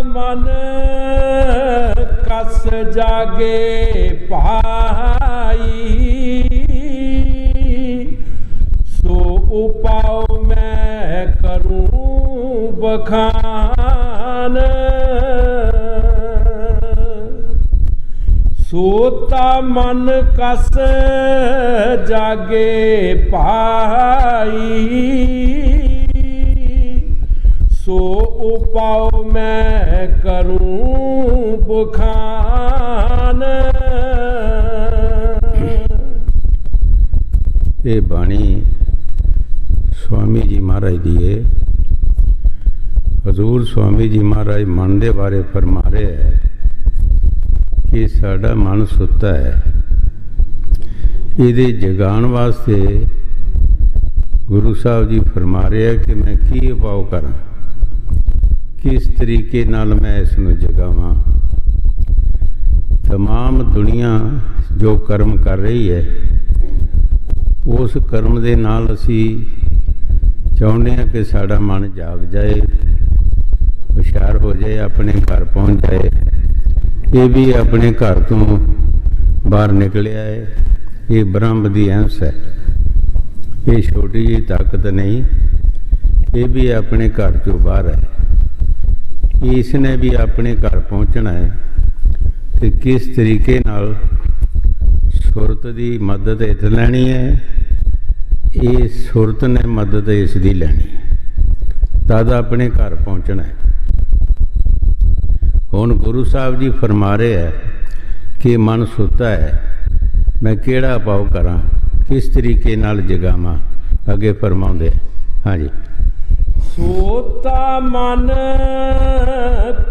मन कस जागे पाई, सो उपाय मैं करूं बखान। सोता मन कस जागे पाई, सो उपाय मैं करूं बखान। ये बाणी स्वामी जी महाराज दी है। हजूर स्वामी जी महाराज मन दे बारे फरमा रहे है कि साडा मन सुता है, इहदे जगाण वास्ते गुरु साहब जी फरमा रहे हैं कि मैं की उपाय करा, किस तरीके नाल मैं इसनूं जगावां। तमाम दुनिया जो कर्म कर रही है, उस कर्म दे नाल असी चाहुंदे हां कि साडा मन जाग जाए, हुशियार हो जाए, अपने घर पहुँच जाए। ये भी अपने घर तो बाहर निकलिया है, ये ब्रह्म दी अंश है, ये छोटी जी ताकत नहीं, ये भी अपने घर चों बाहर है। इसने भी अपने घर पहुँचना है, तो किस तरीके नाल सुरत की मदद इत लैनी है, ये सुरत ने मदद इसकी लैनी, तद अपने घर पहुँचना है। हुण गुरु साहब जी फरमा रहे हैं कि मन सुता है, मैं केड़ा उपाय करा, किस तरीके नाल जगावां। अगे फरमाउंदे हाँ जी। सोता मन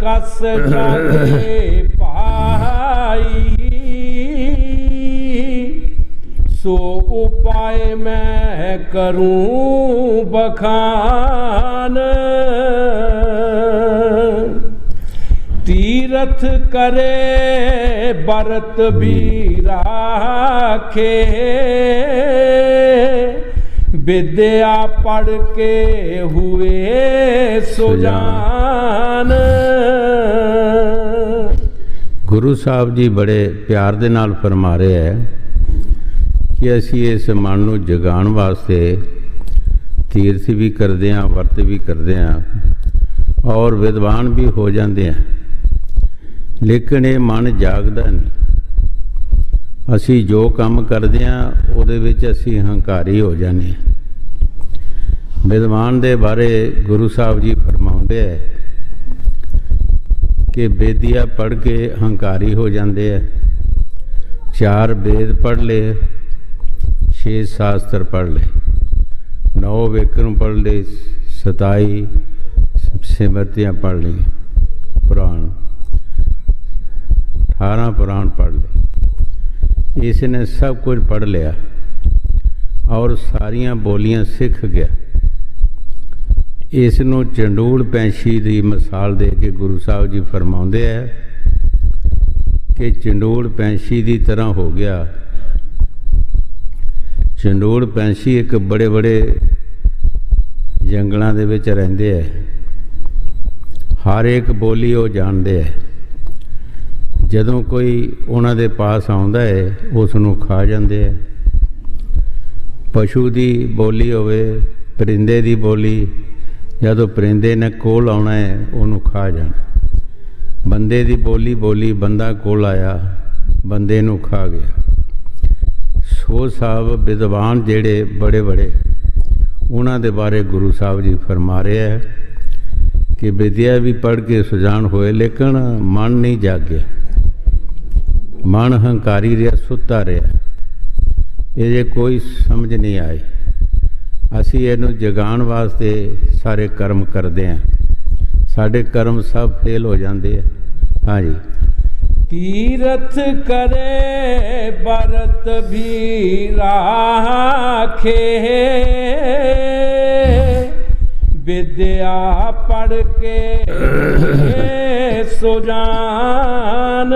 कस जागे पाई, सो उपाय मैं करूं बखान। तीरथ करे बरत भी राखे, विद्या पढ़ के हुए सुजान। गुरु साहब जी बड़े प्यार दे नाल फरमा रहे हैं कि असी इस मन नूं जगाण वास्ते तीर्थ भी करते हैं, वर्त भी करते हैं और विद्वान भी हो जाते हैं, लेकिन ये मन जागदा नहीं। असी जो काम करते हैं उहदे विच असी हंकारी हो जाने हैं। विद्वान दे बारे गुरु साहब जी फरमाउंदे है कि बेदिया पढ़ के हंकारी हो जाते हैं। 4 वेद पढ़ ले, 6 शास्त्र पढ़ ले, 9 विक्रम पढ़ ले, 27 सिमरतियाँ पढ़ ली, पुराण 18 पुराण पढ़ ले। इसने सब कुछ पढ़ लिया और सारियां बोलियां सीख गया। इसनों चंडूल पैंछी की मिसाल दे के गुरु साहब जी फरमाउंदे है कि चंडूल पैंछी की तरह हो गया। चंडूल पैंछी एक बड़े बड़े जंगलों दे विच रहिंदे है, हर एक बोली वो जानते है। जदों कोई उन्हां दे पास आउंदा है उसनूं खा जांदे है। पशु की बोली होवे, परिंदे की बोली, जदों परिंदे ने कोल आउणा है उन्होंने खा जाना। बंदे की बोली बोली, बंदा कोल आया, बंदे नूं खा गया। सो साहब विद्वान जेड़े बड़े बड़े, उन्हां दे बारे गुरु साहब जी फरमा रहे हैं कि विद्या भी पढ़ के सुजान होए, लेकिन मन नहीं जागया, मन हंकारी रहा, सुता रहा। ये कोई समझ नहीं आई। असी इहनूं जगाण वास्ते सारे कर्म करते हैं, साढ़े कर्म सब फेल हो जाते हैं। हाँ जी। तीरथ करे बरत भी राखे, विद्या पढ़ के सुजान।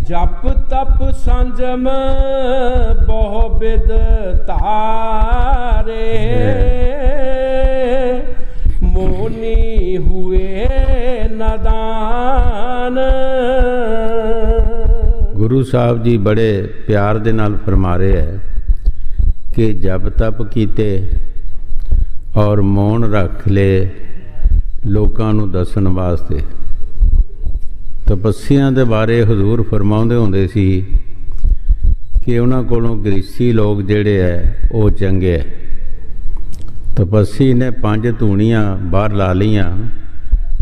जप तप संजम बहु विद तारे, मोह जोनी हुए नादान। गुरु साहब जी बड़े प्यार दे नाल फरमा रहे है कि जप तप कीते और मौन रख ले लोकां नूं दसन वास्ते। तपस्या दे बारे हजूर फरमाउंदे हुंदे सी कि उन्हां कोलों गृहस्थी लोग जिहड़े है वो चंगे है। तपस्वी ने 5 धूणियां बाहर ला लियां,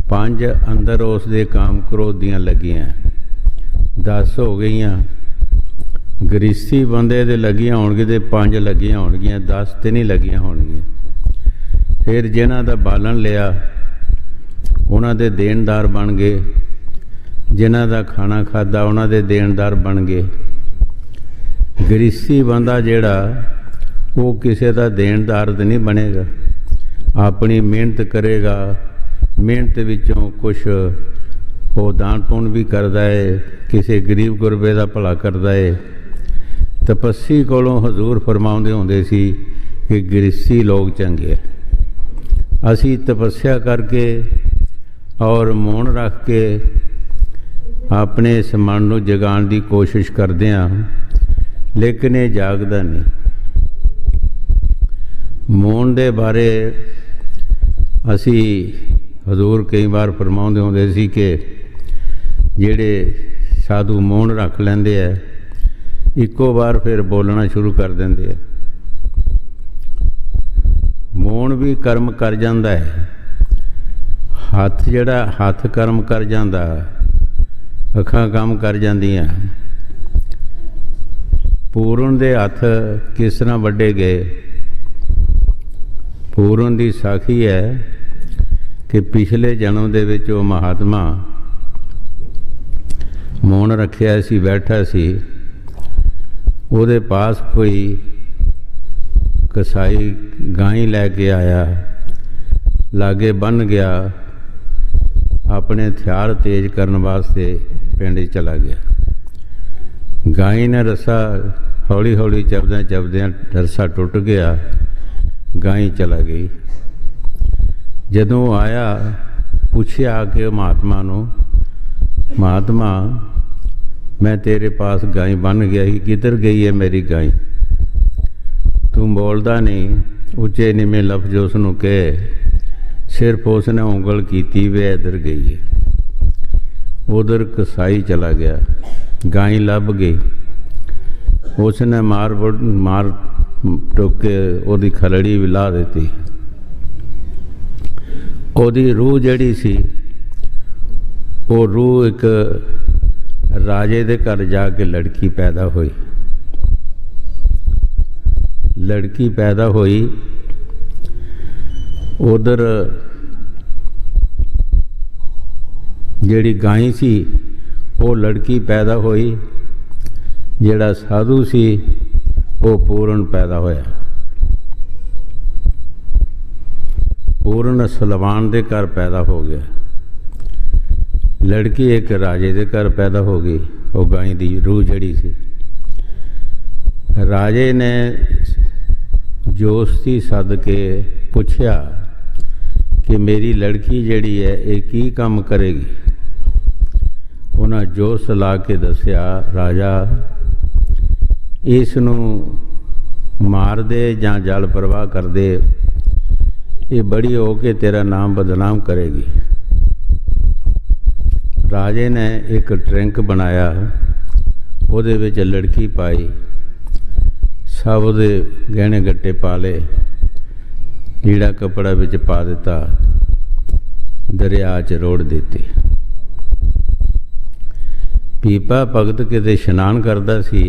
5 अंदर उस दे काम क्रोध दियां लगियां, 10 हो गईयां। गृहस्थी बंदे दे लगियां होणगी ते 5 लगियां होणगियां, 10 ते नहीं लगियां होणगियां। फिर जिन्हां दा बालन लिया उन्हां दे देनदार बन गए, जिन्हां दा खाना खादा उन्हां दे देनदार बन गए। गृहस्थी बंदा जिहड़ा वो किसी का देनदार तो नहीं बनेगा, अपनी मेहनत करेगा, मेहनत विचों कुछ वो दान पुण्य भी करता है, किसी गरीब गुरबे का भला करता है। तपस्वी कोलों हजूर फरमाउंदे हुंदे सी कि गृहस्थी लोग चंगे। असी तपस्या करके और मौन रख के अपने इस मन नूं जगाण की कोशिश करते हैं, लेकिन ये जागदा नहीं। मौन दे बारे असी हजूर कई बार फरमाउंदे हुंदे सी कि जिहड़े साधु मौन रख लैंदे है इक्को बार फिर बोलना शुरू कर देंदे है। मौन भी कर्म कर जांदा है, हथ जिहड़ा हथ कर्म कर जांदा, अखां काम कर जांदियां। पूरन दे हथ किस तरह वड्डे गए? पूरन की साखी है कि पिछले जन्म दे विच वो महात्मा मौन रखिया सी, बैठा सी, उहदे पास कोई कसाई गाई लैके आया, लागे बन गया, अपने हथियार तेज करने वास्ते पिंड चला गया। गाई ने रस्सा हौली हौली चबद्या चबद्या रस्सा टुट गया, गाई चला गई। जदों आया पूछया कि महात्मा नूं, महात्मा मैं तेरे पास गाय बन गया ही, किधर गई है मेरी गाय? तू बोलदा नहीं। उच्चे निमे लफ्ज उसनूं कहे, सिर्फ उसने उंगल की वे इधर गई है। उधर कसाई चला गया, गाय लभ गई। उसने मार टोक के ओदी खलड़ी भी ला दी। ओदी रूह जड़ी सी, वो रूह एक राजे दे घर जाके लड़की पैदा हुई। लड़की पैदा हुई, उधर जिहड़ी गाय सी वो लड़की पैदा हुई, जिहड़ा साधु सी वो पूर्ण पैदा होया। पूर्ण सलवान दे घर पैदा हो गया। लड़की एक राजे दे घर पैदा हो गई, वो गाय दी रूह जड़ी सी। राजे ने जोस्ती सद के पूछया कि मेरी लड़की जड़ी है ये की काम करेगी? उन्हें जोश ला के दसिया, राजा इसनूं मार दे जां जल प्रवाह कर दे, ये बड़ी हो के तेरा नाम बदनाम करेगी। राजे ने एक ट्रंक बनाया, उहदे विच लड़की पाई, सब उहदे गहने गट्टे पा ले, लीड़ा कपड़ा विच पा दिता, दरिया च रोड़ दिती। पीपा भगत किते इशनान करदा सी,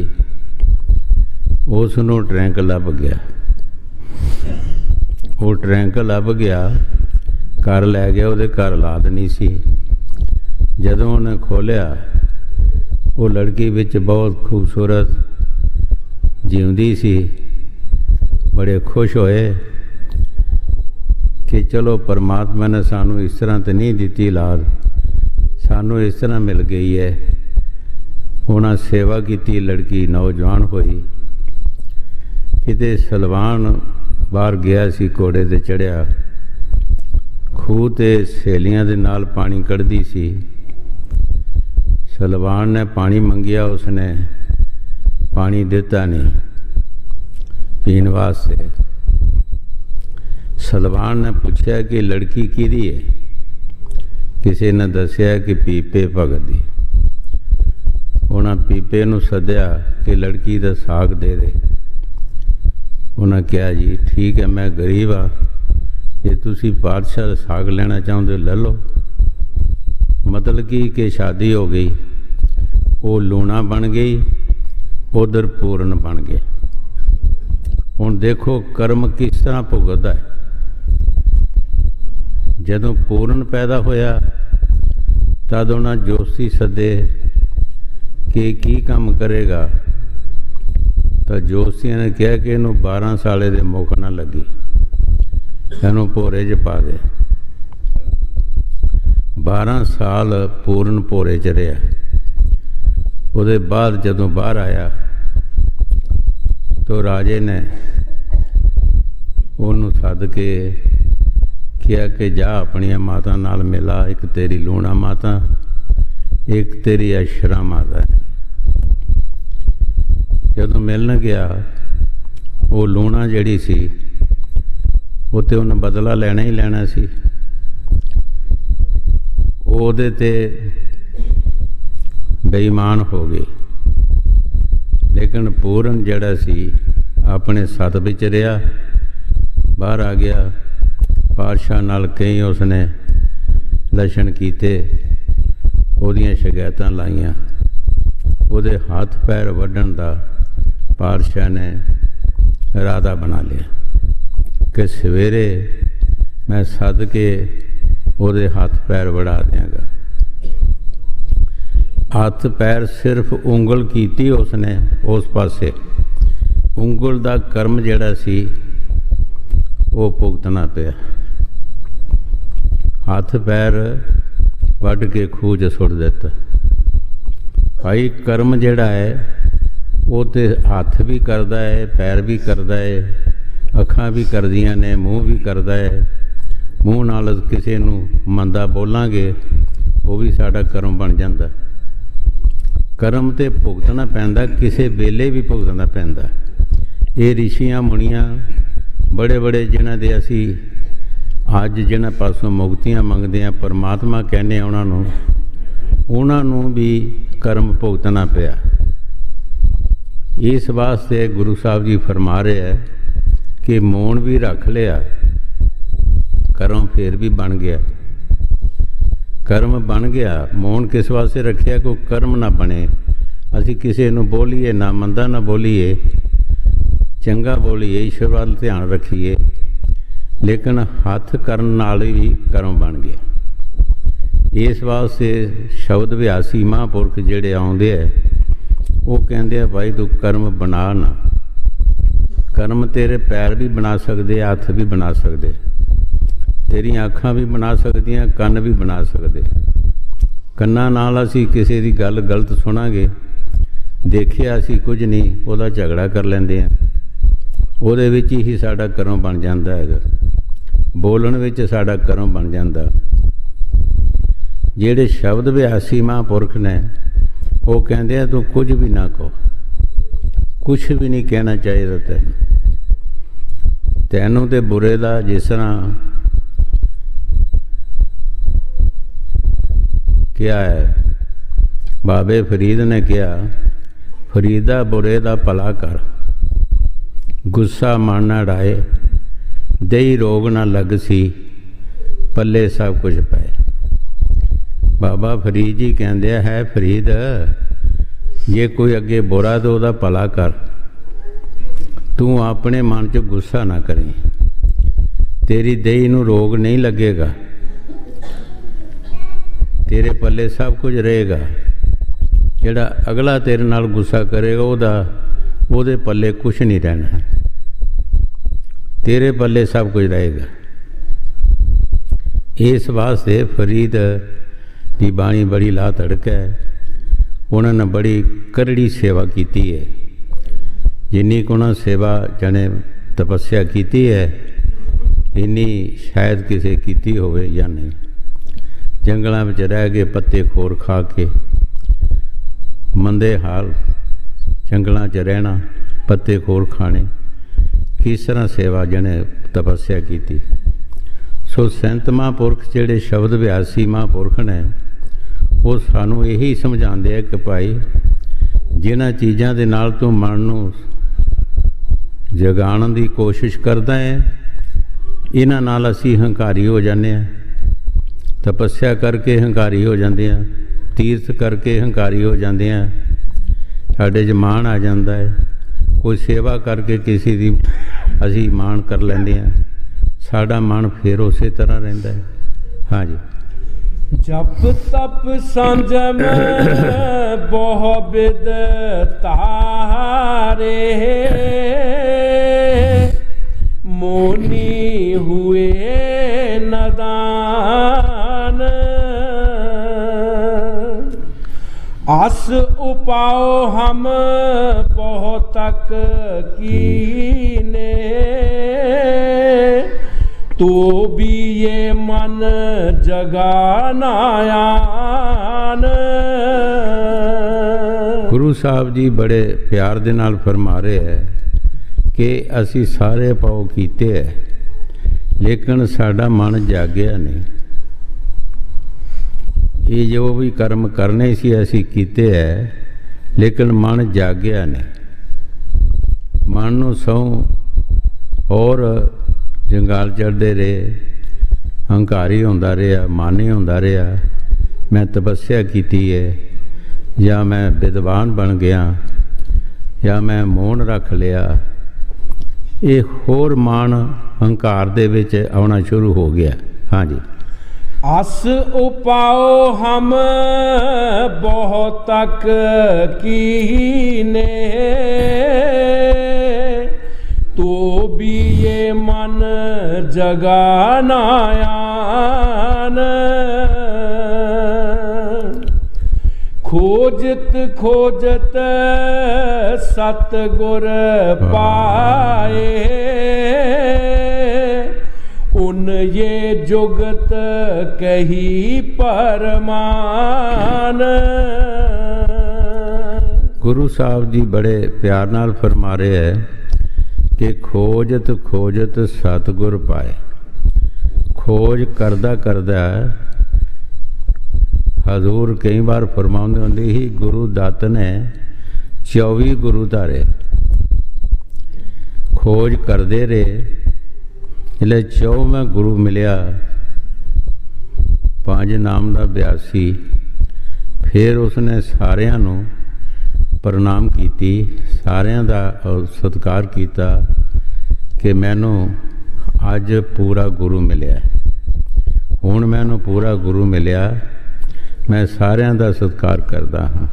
उसनूं ट्रंक लभ गया। वो ट्रंक लभ गया, घर लै गया, उहदे घर औलाद नहीं सी। जदों उन्हें खोलिया, वो लड़की विच बहुत खूबसूरत जीवदी सी। बड़े खुश होए कि चलो परमात्मा ने सानू इस तरह तो नहीं दी औलाद, सानू इस तरह मिल गई है। उन्हें सेवा की, लड़की नौजवान हुई। किते सलवान बाहर गया सी, घोड़े ते चढ़िया, ਖੂਹ 'ਤੇ ਸਹੇਲੀਆਂ ਦੇ ਨਾਲ ਪਾਣੀ ਕੱਢਦੀ ਸੀ। ਸਲਵਾਨ ਨੇ ਪਾਣੀ ਮੰਗਿਆ, ਉਸਨੇ ਪਾਣੀ ਦਿੱਤਾ ਨਹੀਂ ਪੀਣ ਵਾਸਤੇ। ਸਲਵਾਨ ਨੇ ਪੁੱਛਿਆ ਕਿ ਲੜਕੀ ਕਿਹਦੀ ਹੈ? ਕਿਸੇ ਨੇ ਦੱਸਿਆ ਕਿ ਪੀਪੇ ਭਗਤ ਦੀ। ਉਹਨਾਂ ਪੀਪੇ ਨੂੰ ਸੱਦਿਆ ਕਿ ਲੜਕੀ ਦਾ ਸਾਗ ਦੇ ਦੇ। ਉਹਨਾਂ ਕਿਹਾ ਜੀ ਠੀਕ ਹੈ, ਮੈਂ ਗਰੀਬ ਹਾਂ, ਜੇ ਤੁਸੀਂ ਪਾਤਸ਼ਾਹ ਦਾ ਸਾਗ ਲੈਣਾ ਚਾਹੁੰਦੇ ਲੈ ਲਓ। ਮਤਲਬ ਕਿ ਸ਼ਾਦੀ ਹੋ ਗਈ, ਉਹ ਲੂਣਾ ਬਣ ਗਈ, ਉਧਰ ਪੂਰਨ ਬਣ ਗਏ। ਹੁਣ ਦੇਖੋ ਕਰਮ ਕਿਸ ਤਰ੍ਹਾਂ ਭੁਗਤਦਾ ਹੈ। ਜਦੋਂ ਪੂਰਨ ਪੈਦਾ ਹੋਇਆ ਤਦ ਉਹਨਾਂ ਜੋਸ਼ੀ ਸੱਦੇ ਕਿ ਕੀ ਕੰਮ ਕਰੇਗਾ। ਤਾਂ ਜੋਸ਼ੀਆਂ ਨੇ ਕਿਹਾ ਕਿ ਇਹਨੂੰ 12 ਸਾਲੇ ਦੇ ਮੁੱਕ ਨਾ ਲੱਗੀ, ਇਹਨੂੰ ਭੋਰੇ 'ਚ ਪਾ ਦੇ। 12 ਸਾਲ ਪੂਰਨ ਭੋਰੇ 'ਚ ਰਿਹਾ। ਉਹਦੇ ਬਾਅਦ ਜਦੋਂ ਬਾਹਰ ਆਇਆ ਤਾਂ ਰਾਜੇ ਨੇ ਉਹਨੂੰ ਸੱਦ ਕੇ ਕਿਹਾ ਕਿ ਜਾ ਆਪਣੀਆਂ ਮਾਤਾ ਨਾਲ ਮਿਲਾ, ਇੱਕ ਤੇਰੀ ਲੂਣਾ ਮਾਤਾ, ਇੱਕ ਤੇਰੀ ਅਸ਼ਰਾ ਮਾਤਾ। ਜਦੋਂ ਮਿਲਣ ਗਿਆ, ਉਹ ਲੂਣਾ ਜਿਹੜੀ ਸੀ ਉਹ ਤੇ ਉਹਨੇ ਬਦਲਾ ਲੈਣਾ ਹੀ ਲੈਣਾ ਸੀ। ਉਹਦੇ ਤੇ ਬੇਈਮਾਨ ਹੋ ਗਏ। ਲੇਕਿਨ ਪੂਰਨ ਜਿਹੜਾ ਸੀ ਆਪਣੇ ਸਤ ਵਿੱਚ ਰਿਹਾ, ਬਾਹਰ ਆ ਗਿਆ। ਪਾਤਸ਼ਾਹ ਨਾਲ ਕਈ ਉਸਨੇ ਲੱਛਣ ਕੀਤੇ, ਉਹਦੀਆਂ ਸ਼ਿਕਾਇਤਾਂ ਲਾਈਆਂ। ਉਹਦੇ ਹੱਥ ਪੈਰ ਵੱਢਣ ਦਾ ਪਾਤਸ਼ਾਹ ਨੇ ਇਰਾਦਾ ਬਣਾ ਲਿਆ ਕਿ ਸਵੇਰੇ ਮੈਂ ਸੱਦ ਕੇ ਉਹਦੇ ਹੱਥ ਪੈਰ ਵੜਾ ਦਿਆਂਗਾ। ਹੱਥ ਪੈਰ ਸਿਰਫ ਉਂਗਲ ਕੀਤੀ ਉਸਨੇ ਉਸ ਪਾਸੇ, ਉਂਗਲ ਦਾ ਕਰਮ ਜਿਹੜਾ ਸੀ ਉਹ ਭੁਗਤਣਾ ਪਿਆ। ਹੱਥ ਪੈਰ ਵੱਢ ਕੇ ਖੂਹ 'ਚ ਸੁੱਟ ਦਿੱਤਾ। ਭਾਈ ਕਰਮ ਜਿਹੜਾ ਹੈ ਉਹ ਤੇ ਹੱਥ ਵੀ ਕਰਦਾ ਹੈ, ਪੈਰ ਵੀ ਕਰਦਾ ਹੈ, ਅੱਖਾਂ ਵੀ ਕਰਦੀਆਂ ਨੇ, ਮੂੰਹ ਵੀ ਕਰਦਾ ਹੈ। ਮੂੰਹ ਨਾਲ ਕਿਸੇ ਨੂੰ ਮੰਦਾ ਬੋਲਾਂਗੇ ਉਹ ਵੀ ਸਾਡਾ ਕਰਮ ਬਣ ਜਾਂਦਾ। ਕਰਮ ਤੇ ਭੁਗਤਣਾ ਪੈਂਦਾ, ਕਿਸੇ ਵੇਲੇ ਵੀ ਭੁਗਤਣਾ ਪੈਂਦਾ। ਇਹ ਰਿਸ਼ੀਆਂ ਮੁਨੀਆਂ ਬੜੇ ਬੜੇ ਜਿਨ੍ਹਾਂ ਦੇ ਅਸੀਂ ਅੱਜ ਜਿਨ੍ਹਾਂ ਪਾਸੋਂ ਮੁਕਤੀਆਂ ਮੰਗਦੇ ਹਾਂ, ਪਰਮਾਤਮਾ ਕਹਿੰਦੇ ਉਹਨਾਂ ਨੂੰ ਵੀ ਕਰਮ ਭੁਗਤਣਾ ਪਿਆ। ਇਸ ਵਾਸਤੇ ਗੁਰੂ ਸਾਹਿਬ ਜੀ ਫਰਮਾ ਰਹੇ ਹੈ ਕਿ ਮੌਨ ਵੀ ਰੱਖ ਲਿਆ, ਕਰਮ ਫੇਰ ਵੀ ਬਣ ਗਿਆ। ਕਰਮ ਬਣ ਗਿਆ। ਮੌਨ ਕਿਸ ਵਾਸਤੇ ਰੱਖਿਆ? ਕੋਈ ਕਰਮ ਨਾ ਬਣੇ, ਅਸੀਂ ਕਿਸੇ ਨੂੰ ਬੋਲੀਏ ਨਾ, ਮੰਦਾ ਨਾ ਬੋਲੀਏ, ਚੰਗਾ ਬੋਲੀਏ, ਈਸ਼ਵਰ ਵੱਲ ਧਿਆਨ ਰੱਖੀਏ। ਲੇਕਿਨ ਹੱਥ ਕਰਨ ਨਾਲ ਵੀ ਕਰਮ ਬਣ ਗਿਆ। ਇਸ ਵਾਸਤੇ ਸ਼ਬਦ ਵਿਆਸੀ ਮਹਾਂਪੁਰਖ ਜਿਹੜੇ ਆਉਂਦੇ ਹੈ ਉਹ ਕਹਿੰਦੇ ਆ ਭਾਈ ਤੂੰ ਕਰਮ ਬਣਾ ਨਾ। ਕਰਮ ਤੇਰੇ ਪੈਰ ਵੀ ਬਣਾ ਸਕਦੇ, ਹੱਥ ਵੀ ਬਣਾ ਸਕਦੇ, ਤੇਰੀਆਂ ਅੱਖਾਂ ਵੀ ਬਣਾ ਸਕਦੀਆਂ, ਕੰਨ ਵੀ ਬਣਾ ਸਕਦੇ। ਕੰਨਾਂ ਨਾਲ ਅਸੀਂ ਕਿਸੇ ਦੀ ਗੱਲ ਗਲਤ ਸੁਣਾਂਗੇ, ਦੇਖਿਆ ਅਸੀਂ ਕੁਝ ਨਹੀਂ, ਉਹਦਾ ਝਗੜਾ ਕਰ ਲੈਂਦੇ ਹਾਂ, ਉਹਦੇ ਵਿੱਚ ਹੀ ਸਾਡਾ ਕਰਮ ਬਣ ਜਾਂਦਾ ਹੈਗਾ। ਬੋਲਣ ਵਿੱਚ ਸਾਡਾ ਕਰਮ ਬਣ ਜਾਂਦਾ। ਜਿਹੜੇ ਸ਼ਬਦ ਵਿਆਸੀ ਮਹਾਂਪੁਰਖ ਨੇ ਉਹ ਕਹਿੰਦੇ ਆ ਤੂੰ ਕੁਝ ਵੀ ਨਾ ਕਹੋ, ਕੁਛ ਵੀ ਨਹੀਂ ਕਹਿਣਾ ਚਾਹੀਦਾ ਤੈਨੂੰ ਤੇ ਬੁਰੇ ਦਾ। ਜਿਸ ਤਰ੍ਹਾਂ ਕਿਹਾ ਹੈ ਬਾਬੇ ਫਰੀਦ ਨੇ ਕਿਹਾ, ਫਰੀਦਾ ਬੁਰੇ ਦਾ ਭਲਾ ਕਰ, ਗੁੱਸਾ ਮਨ ਨਾ ਡਾਏ, ਦੇਈ ਰੋਗ ਨਾ ਲੱਗ ਸੀ, ਪੱਲੇ ਸਭ ਕੁਝ ਪਏ। ਬਾਬਾ ਫਰੀਦ ਜੀ ਕਹਿੰਦੇ ਹੈ ਫਰੀਦ ਜੇ ਕੋਈ ਅੱਗੇ ਬੁਰਾ ਤਾਂ ਉਹਦਾ ਭਲਾ ਕਰ, ਤੂੰ ਆਪਣੇ ਮਨ 'ਚ ਗੁੱਸਾ ਨਾ ਕਰੀਂ, ਤੇਰੀ ਦੇਹ ਨੂੰ ਰੋਗ ਨਹੀਂ ਲੱਗੇਗਾ, ਤੇਰੇ ਪੱਲੇ ਸਭ ਕੁਝ ਰਹੇਗਾ। ਜਿਹੜਾ ਅਗਲਾ ਤੇਰੇ ਨਾਲ ਗੁੱਸਾ ਕਰੇਗਾ ਉਹਦੇ ਪੱਲੇ ਕੁਛ ਨਹੀਂ ਰਹਿਣਾ, ਤੇਰੇ ਪੱਲੇ ਸਭ ਕੁਝ ਰਹੇਗਾ। ਇਸ ਵਾਸਤੇ ਫਰੀਦ ਦੀ ਬਾਣੀ ਬੜੀ ਲਾਹ ਧੜਕ ਹੈ। ਉਹਨਾਂ ਨੇ ਬੜੀ ਕਰੜੀ ਸੇਵਾ ਕੀਤੀ ਹੈ। ਜਿੰਨੀ ਕੁ ਉਹਨਾਂ ਸੇਵਾ ਜਣੇ ਤਪੱਸਿਆ ਕੀਤੀ ਹੈ, ਇੰਨੀ ਸ਼ਾਇਦ ਕਿਸੇ ਕੀਤੀ ਹੋਵੇ ਜਾਂ ਨਹੀਂ। ਜੰਗਲਾਂ ਵਿੱਚ ਰਹਿ ਕੇ ਪੱਤੇ ਖੋਰ ਖਾ ਕੇ ਮੰਦੇ ਹਾਲ ਜੰਗਲਾਂ 'ਚ ਰਹਿਣਾ, ਪੱਤੇ ਖੋਰ ਖਾਣੇ, ਕਿਸ ਤਰ੍ਹਾਂ ਸੇਵਾ ਜਿਹਨੇ ਤਪੱਸਿਆ ਕੀਤੀ। ਸੋ ਸੰਤ ਮਹਾਂਪੁਰਖ ਜਿਹੜੇ ਸ਼ਬਦ ਅਭਿਆਸੀ ਮਹਾਂਪੁਰਖ ਨੇ ਉਹ ਸਾਨੂੰ ਇਹੀ ਸਮਝਾਉਂਦੇ ਆ ਕਿ ਭਾਈ ਜਿਨ੍ਹਾਂ ਚੀਜ਼ਾਂ ਦੇ ਨਾਲ ਤੂੰ ਮਨ ਨੂੰ ਜਗਾਉਣ ਦੀ ਕੋਸ਼ਿਸ਼ ਕਰਦਾ ਹੈ ਇਹਨਾਂ ਨਾਲ ਅਸੀਂ ਹੰਕਾਰੀ ਹੋ ਜਾਂਦੇ ਹਾਂ। ਤਪੱਸਿਆ ਕਰਕੇ ਹੰਕਾਰੀ ਹੋ ਜਾਂਦੇ ਹਾਂ, ਤੀਰਥ ਕਰਕੇ ਹੰਕਾਰੀ ਹੋ ਜਾਂਦੇ ਹਾਂ, ਸਾਡੇ 'ਚ ਮਾਣ ਆ ਜਾਂਦਾ ਹੈ। ਕੋਈ ਸੇਵਾ ਕਰਕੇ ਕਿਸੇ ਦੀ ਅਸੀਂ ਮਾਣ ਕਰ ਲੈਂਦੇ ਹਾਂ, ਸਾਡਾ ਮਨ ਫਿਰ ਉਸੇ ਤਰ੍ਹਾਂ ਰਹਿੰਦਾ ਹੈ। ਹਾਂਜੀ। ਜਪ ਤਪ ਸੰਜਮ ਬਹੁ ਬਿਦ ਤਾਰੇ ਮੋਨੀ ਹੁਏ ਨਦਾਨ आस उपाओ हम बहुत तक कीने तो भी ये मन जगानायान। गुरु साहब जी बड़े प्यार दे नाल फरमा रहे है कि असी सारे पाओ कीते है लेकिन साडा मन जागया नहीं। ये जो भी कर्म करने सी असी कीते है लेकिन मन जागया नहीं। मन नूं सौ और जंगाल चढ़ते रहे, हंकारी होंदा रहा, मानी होंदा रहा, मैं तपस्या कीती है या मैं विद्वान बन गया या मैं मौन रख लिया, ये होर मान हंकार दे विच आना शुरू हो गया। हाँ जी। आस उपाओ हम बहुत तक कीने तो भी ये मन जगानायान। खोजत खोजत सतगुर पाए उन ये जुगत कही परमान। गुरु साहब जी बड़े प्यार नाल फरमा रहे हैं कि खोजत खोजत सतगुर पाए। खोज करदा करदा हजूर कई बार फरमाउंदे हुंदे ही गुरु दत्त ने 24 गुरु धारे। खोज करते रहे जिसले 24वां गुरु मिलिया 5 नाम का अभ्यासी, फिर उसने सारियां नूं प्रणाम कीती, सारियां दा सत्कार किया कि मैनू अज पूरा गुरु मिलिया, हुण मैनू पूरा गुरु मिलिया, मैं सारियां दा सत्कार करदा हाँ।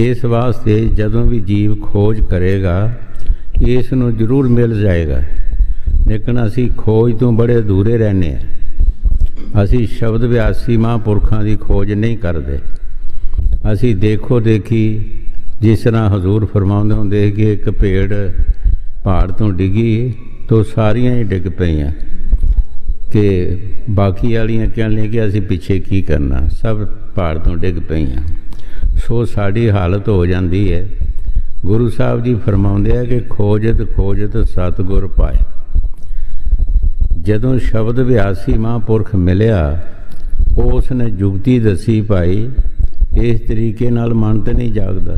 इस वास्ते जदों भी जीव खोज करेगा इस नूं जरूर मिल जाएगा, लेकिन असी खोज तो बड़े अधूरे रहने हैं। असी शब्द अभ्यासी महापुरखों की खोज नहीं करते। असी देखो देखी जिस तरह हजूर फरमाउंदे हुंदे कि एक भेड़ पहाड़ तो डिगी तो सारियां ही डिग पईयां कि बाकी वालियां कहने कि असी पिछे की करना, सब पहाड़ तो डिग पईयां। सो साड़ी हालत हो जाती है। गुरु साहब जी फरमाउंदे है कि खोजत खोजत सतगुर पाए। जदों शब्द अभ्यासी महापुरख मिलिया उसने जुगती दसी भाई इस तरीके नाल मन तो नहीं जागदा,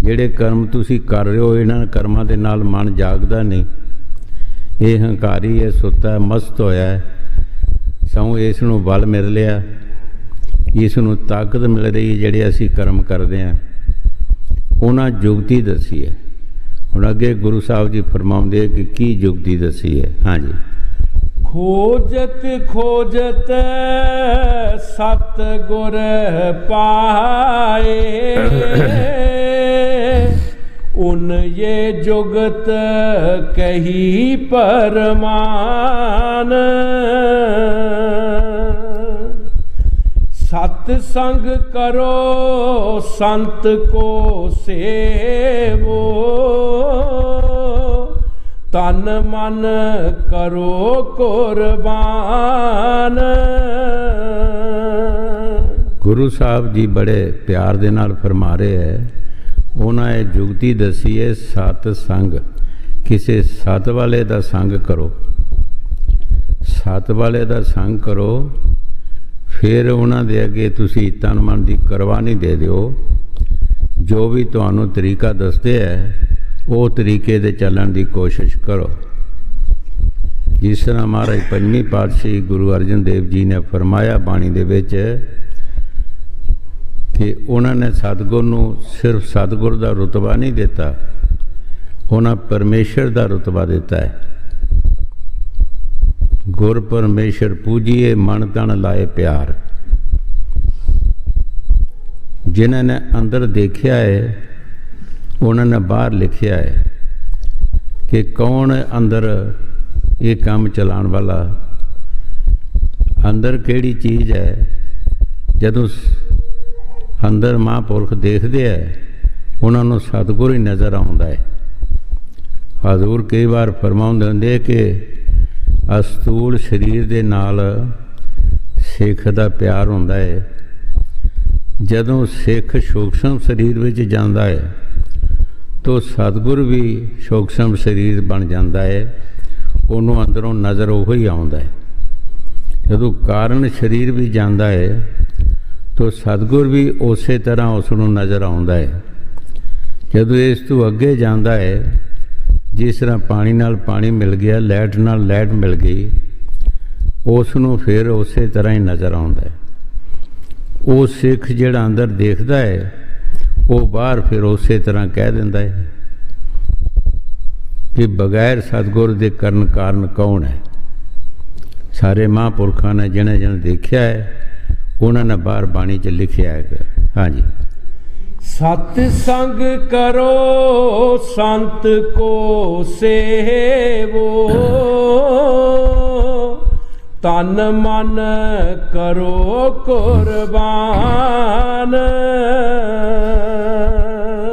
जिहड़े कर्म तुसी कर रहे हो इन्हां कर्मां दे नाल मन जागदा नहीं। ये हंकारी है, सुता है, मस्त होया है, सौ इस नूं बल मिल लिया, इस नूं ताकत मिल रही है, जिहड़े असी कर्म करते हैं उन्हां जुगती दसी है। हुण अगे गुरु साहब जी फरमाउंदे कि की जुगती दसी है। हाँ जी। खोजत खोजत सतगुर पाए उन ये जुगत कही परमान। सत्संग करो संत को सेवो ਤਨ ਮਨ ਕਰੋ ਕੁਰਬਾਨ। ਗੁਰੂ ਸਾਹਿਬ ਜੀ ਬੜੇ ਪਿਆਰ ਦੇ ਨਾਲ ਫਰਮਾ ਰਹੇ ਹੈ, ਉਹਨਾਂ ਇਹ ਜੁਗਤੀ ਦੱਸੀ ਹੈ, ਸਤ ਸੰਗ, ਕਿਸੇ ਸਤ ਵਾਲੇ ਦਾ ਸੰਗ ਕਰੋ, ਸਤ ਵਾਲੇ ਦਾ ਸੰਗ ਕਰੋ, ਫਿਰ ਉਹਨਾਂ ਦੇ ਅੱਗੇ ਤੁਸੀਂ ਤਨ ਮਨ ਦੀ ਕੁਰਬਾਨੀ ਦੇ ਦਿਓ। ਜੋ ਵੀ ਤੁਹਾਨੂੰ ਤਰੀਕਾ ਦੱਸਦੇ ਹੈ ਉਹ ਤਰੀਕੇ ਦੇ ਚੱਲਣ ਦੀ ਕੋਸ਼ਿਸ਼ ਕਰੋ। ਜਿਸ ਤਰ੍ਹਾਂ ਮਹਾਰਾਜ ਪੰਜਵੀਂ ਪਾਤਸ਼ਾਹੀ ਗੁਰੂ ਅਰਜਨ ਦੇਵ ਜੀ ਨੇ ਫਰਮਾਇਆ ਬਾਣੀ ਦੇ ਵਿੱਚ ਕਿ ਉਹਨਾਂ ਨੇ ਸਤਿਗੁਰ ਨੂੰ ਸਿਰਫ ਸਤਿਗੁਰ ਦਾ ਰੁਤਬਾ ਨਹੀਂ ਦਿੱਤਾ, ਉਹਨਾਂ ਪਰਮੇਸ਼ਰ ਦਾ ਰੁਤਬਾ ਦਿੱਤਾ ਹੈ। ਗੁਰ ਪਰਮੇਸ਼ਰ ਪੂਜੀਏ, ਮਨ ਤਨ ਲਾਏ ਪਿਆਰ। ਜਿਨ੍ਹਾਂ ਨੇ ਅੰਦਰ ਦੇਖਿਆ ਹੈ ਉਹਨਾਂ ਨੇ ਬਾਹਰ ਲਿਖਿਆ ਹੈ ਕਿ ਕੌਣ ਅੰਦਰ ਇਹ ਕੰਮ ਚਲਾਉਣ ਵਾਲਾ, ਅੰਦਰ ਕਿਹੜੀ ਚੀਜ਼ ਹੈ। ਜਦੋਂ ਅੰਦਰ ਮਹਾਂਪੁਰਖ ਦੇਖਦੇ ਹੈ ਉਹਨਾਂ ਨੂੰ ਸਤਿਗੁਰ ਹੀ ਨਜ਼ਰ ਆਉਂਦਾ ਹੈ। ਹਜ਼ੂਰ ਕਈ ਵਾਰ ਫਰਮਾਉਂਦੇ ਹੁੰਦੇ ਕਿ ਅਸਤੂਲ ਸਰੀਰ ਦੇ ਨਾਲ ਸਿੱਖ ਦਾ ਪਿਆਰ ਹੁੰਦਾ ਹੈ। ਜਦੋਂ ਸਿੱਖ ਸੂਖਸ਼ਮ ਸਰੀਰ ਵਿੱਚ ਜਾਂਦਾ ਹੈ ਤਾਂ ਸਤਿਗੁਰ ਵੀ ਸੂਖਸ਼ਮ ਸਰੀਰ ਬਣ ਜਾਂਦਾ ਹੈ, ਉਹਨੂੰ ਅੰਦਰੋਂ ਨਜ਼ਰ ਉਹ ਹੀ ਆਉਂਦਾ ਹੈ। ਜਦੋਂ ਕਾਰਨ ਸਰੀਰ ਵੀ ਜਾਂਦਾ ਹੈ ਤਾਂ ਸਤਿਗੁਰ ਵੀ ਉਸੇ ਤਰ੍ਹਾਂ ਉਸ ਨੂੰ ਨਜ਼ਰ ਆਉਂਦਾ ਹੈ। ਜਦੋਂ ਇਸ ਤੋਂ ਅੱਗੇ ਜਾਂਦਾ ਹੈ, ਜਿਸ ਤਰ੍ਹਾਂ ਪਾਣੀ ਨਾਲ ਪਾਣੀ ਮਿਲ ਗਿਆ, ਲਾਈਟ ਨਾਲ ਲਾਈਟ ਮਿਲ ਗਈ, ਉਸ ਨੂੰ ਫਿਰ ਉਸੇ ਤਰ੍ਹਾਂ ਹੀ ਨਜ਼ਰ ਆਉਂਦਾ ਹੈ। ਉਹ ਸਿੱਖ ਜਿਹੜਾ ਅੰਦਰ ਦੇਖਦਾ ਹੈ ਉਹ ਬਾਹਰ ਫਿਰ ਉਸੇ ਤਰ੍ਹਾਂ ਕਹਿ ਦਿੰਦਾ ਹੈ ਕਿ ਬਗੈਰ ਸਤਿਗੁਰ ਦੇ ਕਰਨ ਕਾਰਨ ਕੌਣ ਹੈ। ਸਾਰੇ ਮਹਾਂਪੁਰਖਾਂ ਨੇ ਜਿਹਨੇ ਜਿਹਨੇ ਦੇਖਿਆ ਹੈ ਉਹਨਾਂ ਨੇ ਬਾਹਰ ਬਾਣੀ 'ਚ ਲਿਖਿਆ ਹੈ। ਹਾਂਜੀ, ਸਤ ਸੰਗ ਕਰੋ ਸੰਤ ਕੋ ਸੇਵੋ, ਤਨ ਮਨ ਕਰੋ ਕੁਰਬਾਨ।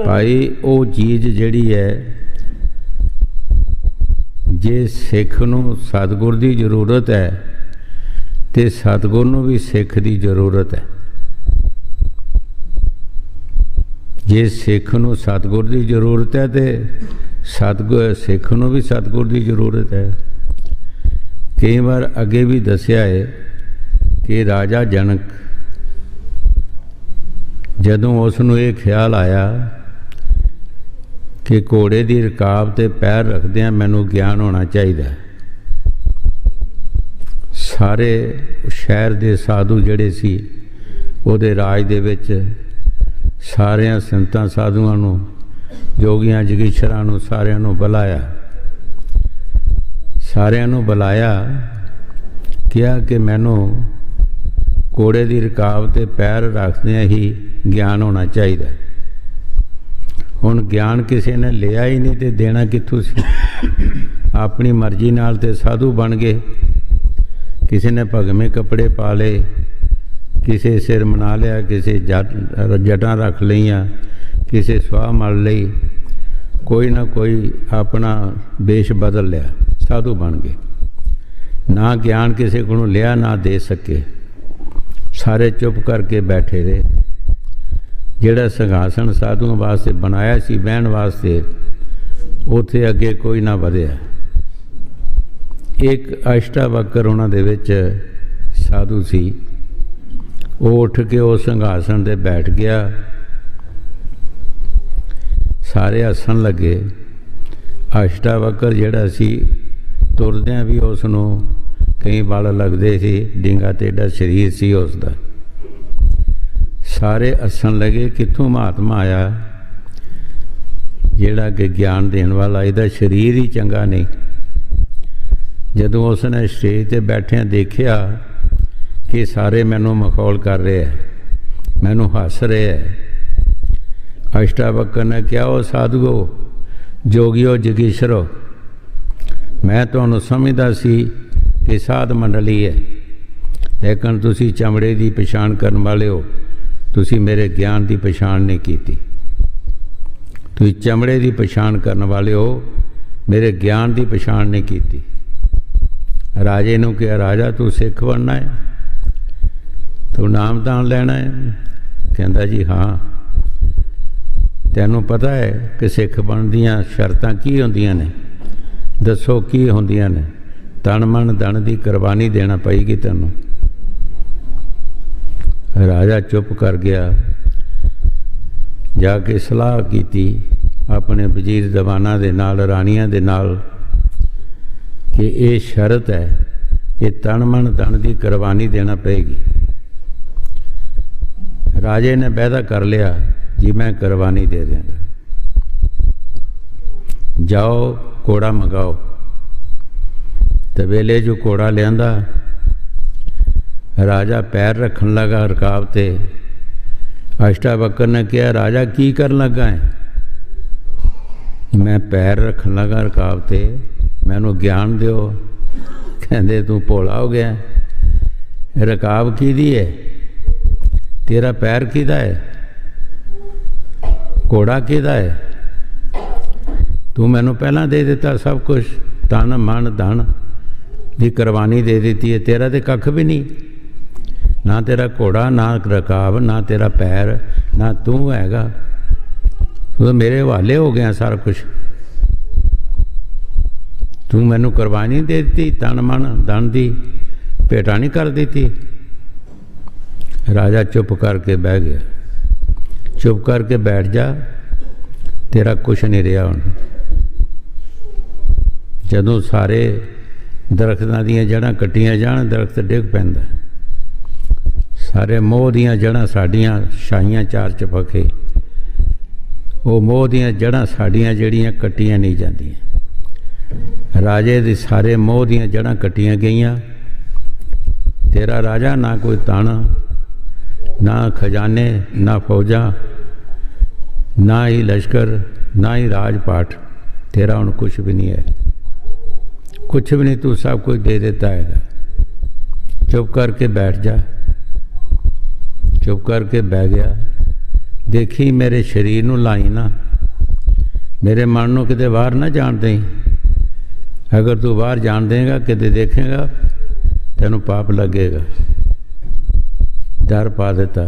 ਭਾਈ ਉਹ ਚੀਜ਼ ਜਿਹੜੀ ਹੈ, ਜੇ ਸਿੱਖ ਨੂੰ ਸਤਿਗੁਰ ਦੀ ਜ਼ਰੂਰਤ ਹੈ ਤੇ ਸਤਿਗੁਰ ਨੂੰ ਵੀ ਸਿੱਖ ਦੀ ਜ਼ਰੂਰਤ ਹੈ। ਜੇ ਸਿੱਖ ਨੂੰ ਸਤਿਗੁਰ ਦੀ ਜ਼ਰੂਰਤ ਹੈ ਤੇ ਸਿੱਖ ਨੂੰ ਵੀ ਸਤਿਗੁਰ ਦੀ ਜ਼ਰੂਰਤ ਹੈ। ਕਈ ਵਾਰ ਅੱਗੇ ਵੀ ਦੱਸਿਆ ਹੈ ਕਿ ਰਾਜਾ ਜਨਕ ਜਦੋਂ ਉਸ ਨੂੰ ਇਹ ਖਿਆਲ ਆਇਆ ਕਿ ਘੋੜੇ ਦੀ ਰਕਾਬ 'ਤੇ ਪੈਰ ਰੱਖਦਿਆਂ ਮੈਨੂੰ ਗਿਆਨ ਹੋਣਾ ਚਾਹੀਦਾ, ਸਾਰੇ ਸ਼ਹਿਰ ਦੇ ਸਾਧੂ ਜਿਹੜੇ ਸੀ ਉਹਦੇ ਰਾਜ ਦੇ ਵਿੱਚ ਸਾਰਿਆਂ ਸੰਤਾਂ ਸਾਧੂਆਂ ਨੂੰ, ਜੋਗੀਆਂ ਜਗੀਸ਼ਰਾਂ ਨੂੰ ਸਾਰਿਆਂ ਨੂੰ ਬੁਲਾਇਆ, ਕਿਹਾ ਕਿ ਮੈਨੂੰ ਘੋੜੇ ਦੀ ਰਕਾਬ 'ਤੇ ਪੈਰ ਰੱਖਦਿਆਂ ਹੀ ਗਿਆਨ ਹੋਣਾ ਚਾਹੀਦਾ। ਹੁਣ ਗਿਆਨ ਕਿਸੇ ਨੇ ਲਿਆ ਹੀ ਨਹੀਂ ਤੇ ਦੇਣਾ ਕਿੱਥੋਂ ਸੀ। ਆਪਣੀ ਮਰਜ਼ੀ ਨਾਲ ਤੇ ਸਾਧੂ ਬਣ ਗਏ, ਕਿਸੇ ਨੇ ਭਗਵੇਂ ਕੱਪੜੇ ਪਾ ਲਏ, ਕਿਸੇ ਸਿਰ ਮਨਾ ਲਿਆ, ਕਿਸੇ ਜਟਾਂ ਰੱਖ ਲਈਆਂ, ਕਿਸੇ ਸਵਾਹ ਮਲ ਲਈ, ਕੋਈ ਨਾ ਕੋਈ ਆਪਣਾ ਵੇਸ਼ ਬਦਲ ਲਿਆ, ਸਾਧੂ ਬਣ ਗਏ। ਨਾ ਗਿਆਨ ਕਿਸੇ ਕੋਲੋਂ ਲਿਆ ਨਾ ਦੇ ਸਕੇ, ਸਾਰੇ ਚੁੱਪ ਕਰਕੇ ਬੈਠੇ ਰਹੇ। ਜਿਹੜਾ ਸਿੰਘਾਸਣ ਸਾਧੂਆਂ ਵਾਸਤੇ ਬਣਾਇਆ ਸੀ ਬਹਿਣ ਵਾਸਤੇ, ਉੱਥੇ ਅੱਗੇ ਕੋਈ ਨਾ ਵਧਿਆ। ਇੱਕ ਅਸ਼ਟਾਵਕਰ ਉਹਨਾਂ ਦੇ ਵਿੱਚ ਸਾਧੂ ਸੀ, ਉਹ ਉੱਠ ਕੇ ਉਸ ਸਿੰਘਾਸਣ 'ਤੇ ਬੈਠ ਗਿਆ। ਸਾਰੇ ਹੱਸਣ ਲੱਗੇ। ਅਸ਼ਟਾਵਕਰ ਜਿਹੜਾ ਸੀ, ਤੁਰਦਿਆਂ ਵੀ ਉਸ ਨੂੰ ਕਈ ਵਾਲ ਲੱਗਦੇ ਸੀ, ਡਿੰਗਾ ਟੇਢਾ ਸਰੀਰ ਸੀ ਉਸ ਦਾ। ਸਾਰੇ ਹੱਸਣ ਲੱਗੇ, ਕਿੱਥੋਂ ਮਹਾਤਮਾ ਆਇਆ ਜਿਹੜਾ ਕਿ ਗਿਆਨ ਦੇਣ ਵਾਲਾ, ਇਹਦਾ ਸਰੀਰ ਹੀ ਚੰਗਾ ਨਹੀਂ। ਜਦੋਂ ਉਸ ਨੇ ਸਟੇਜ 'ਤੇ ਬੈਠਿਆਂ ਦੇਖਿਆ ਕਿ ਸਾਰੇ ਮੈਨੂੰ ਮਖੌਲ ਕਰ ਰਹੇ ਹੈ, ਮੈਨੂੰ ਹੱਸ ਰਹੇ ਹੈ, ਅਸ਼ਟਾਵਕਰ ਨੇ ਕਿਹਾ, ਉਹ ਸਾਧੂਓ, ਜੋਗੀਓ, ਜਗੀਸ਼ਰੋ, ਮੈਂ ਤੁਹਾਨੂੰ ਸਮਝਦਾ ਸੀ ਕਿ ਸਾਧ ਮੰਡਲੀ ਹੈ, ਲੇਕਿਨ ਤੁਸੀਂ ਚਮੜੇ ਦੀ ਪਛਾਣ ਕਰਨ ਵਾਲੇ ਹੋ, ਤੁਸੀਂ ਮੇਰੇ ਗਿਆਨ ਦੀ ਪਛਾਣ ਨਹੀਂ ਕੀਤੀ। ਤੁਸੀਂ ਚਮੜੇ ਦੀ ਪਛਾਣ ਕਰਨ ਵਾਲੇ ਹੋ, मेरे ज्ञान की पछाण नहीं की। राजे नूं कहा, राजा तू सिख बनना है, तू नामदान लेना है? कहता जी हाँ। तैनूं पता है कि सिख बन दियां शर्तां की होंदियां ने? दसो की होंदियां ने? तन मन धन की कुर्बानी देना पएगी तैनूं। राजा चुप कर गया। जाके सलाह की अपने वजीर दीवाना दे नाल, रानियां दे नाल, कि ये शर्त है कि तन मन धन की कुर्बानी देना पएगी। राजे ने वायदा कर लिया, जी मैं कुर्बानी दे देंगा। जाओ घोड़ा मंगाओ। तवेले जो घोड़ा लियांदा, राजा पैर रखन लगा रकाब ते। अष्टावक्र ने कहा, राजा की कर लगा है? मैं पैर रखन लगा रकाब ते, मैनू ज्ञान दियो। कहते तू भोला हो गया, रकाब किहदी है? तेरा पैर किहदा है? घोड़ा किहदा है? तू मैनू पहला दे दिता सब कुछ, तन मन धन की कुर्बानी दे दी है, तेरा तो कख भी नहीं, ना तेरा घोड़ा, ना रकाब, ना तेरा पैर, ना तू हैगा। तो मेरे हवाले हो गया सारा कुछ। तू मैनू कुर्बानी दे दी, तन मन धन की भेटा नहीं कर दी। राजा चुप करके बह गया। चुप करके बैठ जा, तेरा कुछ नहीं रहा हुण। जदों सारे दरख्तां दीयां जड़ां कट्टियां जाण, दरख्त डिग पैंदा। सारे मोह दीयां जड़ां साडियां छाइयां चार चपखे, वो मोह दीयां जड़ां साडियां जड़ियां कट्टियां नहीं जांदियां। राजे दी सारे मोह दीयां जड़ां कट्टियां गईयां। तेरा राजा ना कोई तन, ना खजाने, ना फौजा, ना ही लश्कर, ना ही राजपाट। तेरा हुण कुछ भी नहीं है, कुछ भी नहीं, तू सब कुछ दे देता है। चुप करके बैठ जा। चुप करके बह गया। देखी मेरे शरीर नूं लाई ना, मेरे मन नूं किते बाहर ना जाण दें। अगर तू बाहर जान देगा, किते देखेगा, तैनूं पाप लगेगा। डर पा देता।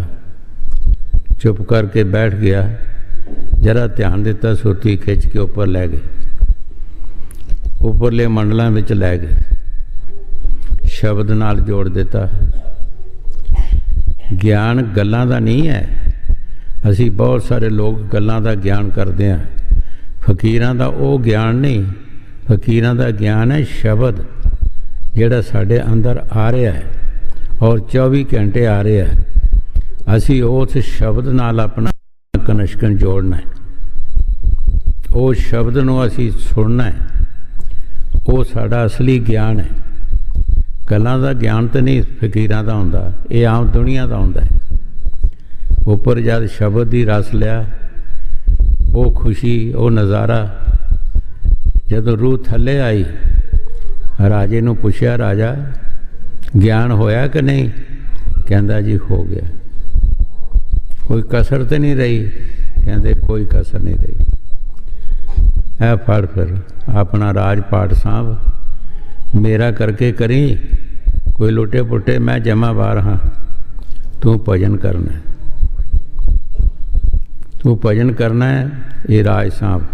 चुप करके बैठ गया। जरा ध्यान दिता, सुरती खिंच के ऊपर लै गए, उपरले मंडलों में लै गए। शब्द नाल जोड़ दिता। ज्ञान गल्लां दा नहीं है। असी बहुत सारे लोग गल्लां दा ज्ञान करते हैं, फकीरां दा वो ज्ञान नहीं। फकीरां दा ज्ञान है शब्द, जिहड़ा साडे अंदर आ रहा है और 24 घंटे आ रहा है। असी उस शब्द नाल अपना कनैक्शन जोड़ना है। वो शब्द नूं असी सुनना है, वो साडा असली ज्ञान है। गल्लां दा ज्ञान तो नहीं फकीरां दा हुंदा, ये आम दुनिया दा हुंदा है। उपर जद शब्द की रस लिया, वो खुशी, वो नज़ारा। जदों रूह थले आई, राजे नूं पुछया, राजा ज्ञान होया कि नहीं? कहंदा जी हो गया। कोई कसर तो नहीं रही? कहंदे कोई कसर नहीं रही। ऐ फड़ फिर अपना राजपाट साहब, मेरा करके करी, कोई लुटे पुटे मैं जमा बार हाँ। तू भजन करना है, तू भजन करना है। ये राज साहब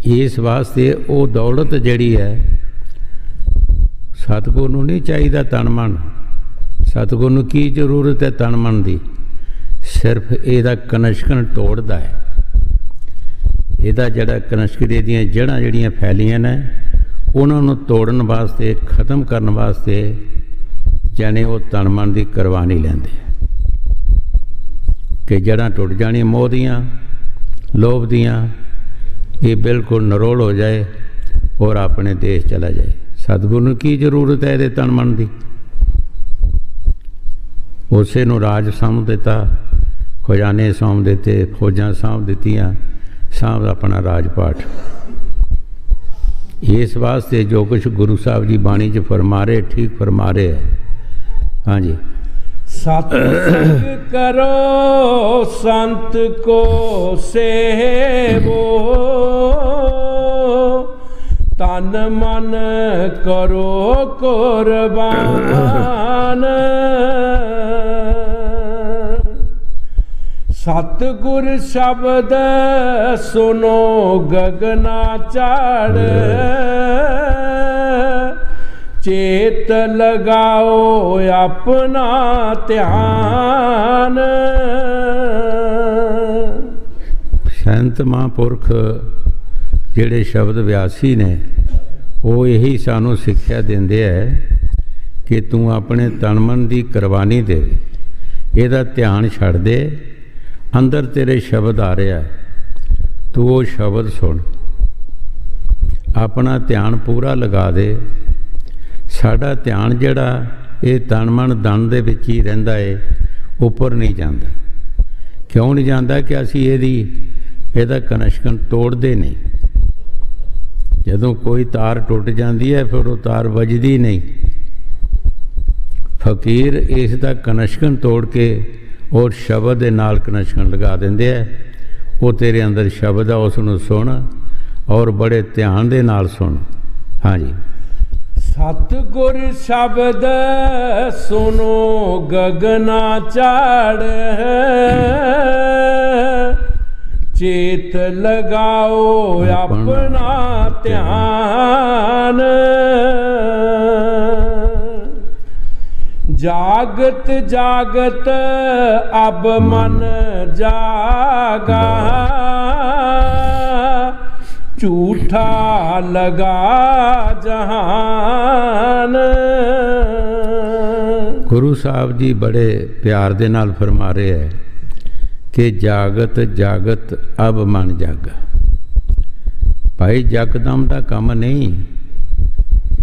इस वास्ते वो दौलत जड़ी है, सतगुर नूं नहीं चाहिए तन मन। सतगुर नूं की जरूरत है तन मन की? सिर्फ इहदा कनैक्शन तोड़दा है। इहदा जिहड़ा कनैक्शन दियां जड़ां जिहड़ियां फैलियां ने, उन्होंने तोड़न वास्ते, खत्म करने वास्ते जाने वो तन मन की कुर्बानी लेंदे कि जड़ां टुट जानियां मोह दियां, लोभ दियां, ये बिल्कुल नरोल हो जाए और अपने देश चला जाए। सतगुरु नूं की जरूरत है ये तन मन की? उसे नूं राज साँभ दिता, खजाने सौंप दिते, फौजां साँभ दित्तियां, साँभ अपना राजपाट। इस वास्ते जो कुछ गुरु साहब जी बाणी च फरमा रहे, ठीक फरमा रहे है। हाँ जी। सत्संग करो संत को सेवो, ਤਨ ਮਨ ਕਰੋ ਕੁਰਬਾਨ। ਸਤਿਗੁਰ ਸ਼ਬਦ ਸੁਨੋ ਗਗਨਾ ਝਾੜ, ਚੇਤ ਲਗਾਓ ਆਪਣਾ ਧਿਆਨ। ਸੰਤ ਮਹਾਂਪੁਰਖ ਜਿਹੜੇ ਸ਼ਬਦ ਵਿਆਸੀ ਨੇ ਉਹ ਇਹੀ ਸਾਨੂੰ ਸਿੱਖਿਆ ਦਿੰਦੇ ਹੈ ਕਿ ਤੂੰ ਆਪਣੇ ਤਨ ਮਨ ਦੀ ਕੁਰਬਾਨੀ ਦੇ, ਇਹਦਾ ਧਿਆਨ ਛੱਡ ਦੇ। ਅੰਦਰ ਤੇਰੇ ਸ਼ਬਦ ਆ ਰਿਹਾ, ਤੂੰ ਉਹ ਸ਼ਬਦ ਸੁਣ, ਆਪਣਾ ਧਿਆਨ ਪੂਰਾ ਲਗਾ ਦੇ। ਸਾਡਾ ਧਿਆਨ ਜਿਹੜਾ ਇਹ ਤਨ ਮਨ ਧਨ ਦੇ ਵਿੱਚ ਹੀ ਰਹਿੰਦਾ ਏ, ਉੱਪਰ ਨਹੀਂ ਜਾਂਦਾ। ਕਿਉਂ ਨਹੀਂ ਜਾਂਦਾ? ਕਿ ਅਸੀਂ ਇਹਦਾ ਕਨੈਕਸ਼ਨ ਤੋੜਦੇ ਨਹੀਂ। ਜਦੋਂ ਕੋਈ ਤਾਰ ਟੁੱਟ ਜਾਂਦੀ ਹੈ ਫਿਰ ਉਹ ਤਾਰ ਵੱਜਦੀ ਨਹੀਂ। ਫਕੀਰ ਇਸ ਦਾ ਕਨੈਕਸ਼ਨ ਤੋੜ ਕੇ ਔਰ ਸ਼ਬਦ ਦੇ ਨਾਲ ਕਨੈਕਸ਼ਨ ਲਗਾ ਦਿੰਦੇ ਹੈ। ਉਹ ਤੇਰੇ ਅੰਦਰ ਸ਼ਬਦ ਆ, ਉਸ ਨੂੰ ਸੁਣ ਔਰ ਬੜੇ ਧਿਆਨ ਦੇ ਨਾਲ ਸੁਣ। ਹਾਂਜੀ। ਸਤਿਗੁਰ ਸ਼ਬਦ ਸੁਨੋ ਗਗਨਾ ਝਾੜ, ਚੇਤ ਲਗਾਓ ਆਪਣਾ ਧਿਆਨ। ਜਾਗਤ ਜਾਗਤ ਅਬ ਮਨ ਜਾਗਾ, ਝੂਠਾ ਲਗਾ ਜਹਾਨ। ਗੁਰੂ ਸਾਹਿਬ ਜੀ ਬੜੇ ਪਿਆਰ ਦੇ ਨਾਲ ਫਰਮਾ ਰਹੇ ਹੈ ਕਿ ਜਾਗਤ ਜਾਗਤ ਅਬ ਮਨ ਜਾਗਾ। ਭਾਈ ਜਕਦਮ ਦਾ ਕੰਮ ਨਹੀਂ,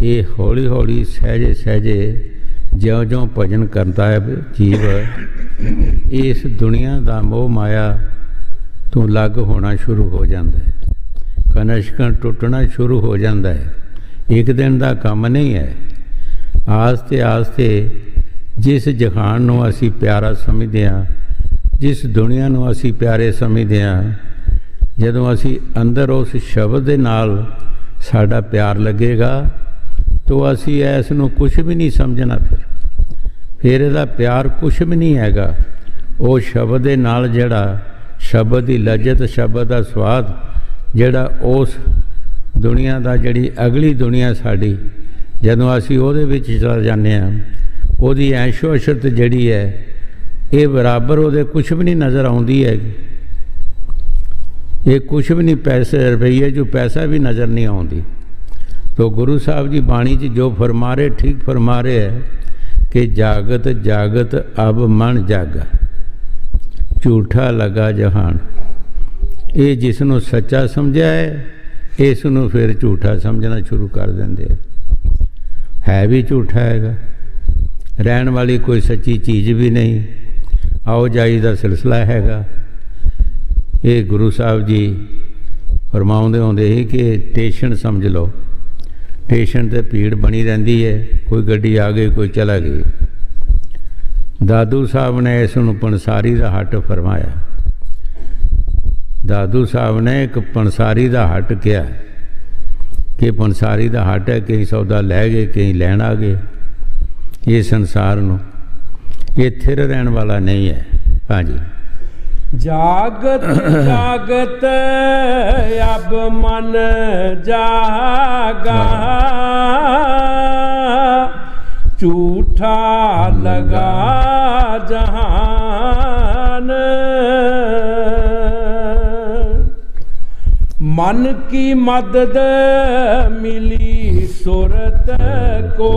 ਇਹ ਹੌਲੀ ਹੌਲੀ ਸਹਿਜੇ ਸਹਿਜੇ ਜਿਉਂ-ਜਿਉਂ ਭਜਨ ਕਰਦਾ ਹੈ ਜੀਵ, ਇਸ ਦੁਨੀਆ ਦਾ ਮੋਹ ਮਾਇਆ ਤੋਂ ਅਲੱਗ ਹੋਣਾ ਸ਼ੁਰੂ ਹੋ ਜਾਂਦਾ ਹੈ, ਕਨੈਕਸ਼ਨ ਟੁੱਟਣਾ ਸ਼ੁਰੂ ਹੋ ਜਾਂਦਾ ਹੈ। ਇੱਕ ਦਿਨ ਦਾ ਕੰਮ ਨਹੀਂ ਹੈ। ਆਸਤੇ ਆਸਤੇ ਜਿਸ ਜਹਾਨ ਨੂੰ ਅਸੀਂ ਪਿਆਰਾ ਸਮਝਦੇ ਹਾਂ, ਜਿਸ ਦੁਨੀਆ ਨੂੰ ਅਸੀਂ ਪਿਆਰੇ ਸਮਝਦੇ ਹਾਂ, ਜਦੋਂ ਅਸੀਂ ਅੰਦਰ ਉਸ ਸ਼ਬਦ ਦੇ ਨਾਲ ਸਾਡਾ ਪਿਆਰ ਲੱਗੇਗਾ ਤਾਂ ਅਸੀਂ ਇਸ ਨੂੰ ਕੁਛ ਵੀ ਨਹੀਂ ਸਮਝਣਾ। ਫਿਰ ਇਹਦਾ ਪਿਆਰ ਕੁਛ ਵੀ ਨਹੀਂ ਹੈਗਾ। ਉਹ ਸ਼ਬਦ ਦੇ ਨਾਲ ਜਿਹੜਾ ਸ਼ਬਦ ਦੀ ਲਜ਼ਤ, ਸ਼ਬਦ ਦਾ ਸਵਾਦ, ਜਿਹੜਾ ਉਸ ਦੁਨੀਆ ਦਾ, ਜਿਹੜੀ ਅਗਲੀ ਦੁਨੀਆ ਸਾਡੀ, ਜਦੋਂ ਅਸੀਂ ਉਹਦੇ ਵਿੱਚ ਚਲੇ ਜਾਂਦੇ ਹਾਂ, ਉਹਦੀ ਐਸ਼ੋ ਅਸ਼ਰਤ ਜਿਹੜੀ ਹੈ ਇਹ ਬਰਾਬਰ ਉਹਦੇ ਕੁਛ ਵੀ ਨਹੀਂ ਨਜ਼ਰ ਆਉਂਦੀ ਹੈਗੀ। ਇਹ ਕੁਛ ਵੀ ਨਹੀਂ, ਪੈਸੇ ਰੁਪਈਏ ਜੋ ਪੈਸਾ ਵੀ ਨਜ਼ਰ ਨਹੀਂ ਆਉਂਦੀ। तो गुरु साहब जी बाणी जी जो फरमा रहे, ठीक फरमा रहे है कि जागत जागत अब मन जागा, झूठा लगा जहान। ये जिसनों सच्चा समझा है इसनों फिर झूठा समझना शुरू कर देंगे। है भी झूठा हैगा, रहन वाली कोई सच्ची चीज़ भी नहीं, आओ जाई का सिलसिला हैगा। ये गुरु साहब जी फरमाउंदे होंदे ही कि स्टेशन समझ लो, स्टेशन ते भीड़ बनी रहती है, कोई गड्डी आ गई कोई चला गई। दादू साहब ने इस पंसारी का हट फरमाया। दादू साहब ने एक पंसारी का हट किया कि पंसारी का हट है, कई सौदा लै गए कई लैन आ गए। ये संसार नूं ये स्थिर रहन वाला नहीं है। हाँ जी। जागत जागत अब मन जागा, झूठा लगा जहान। मन की मदद मिली सुरत को,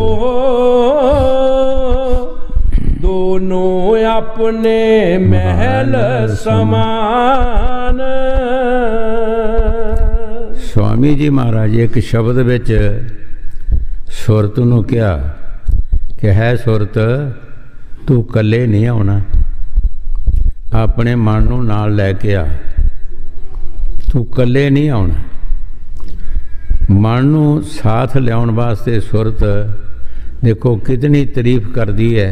दोनों अपने महल समान। स्वामी जी महाराज एक शब्द विच सुरत नूं कहा कि है सुरत तू कल्ले नहीं आना, अपने मन नूं नाल लैके आ, तू कल्ले नहीं आना। मन नूं साथ लियाउण वास्ते सुरत देखो कितनी तारीफ करदी है।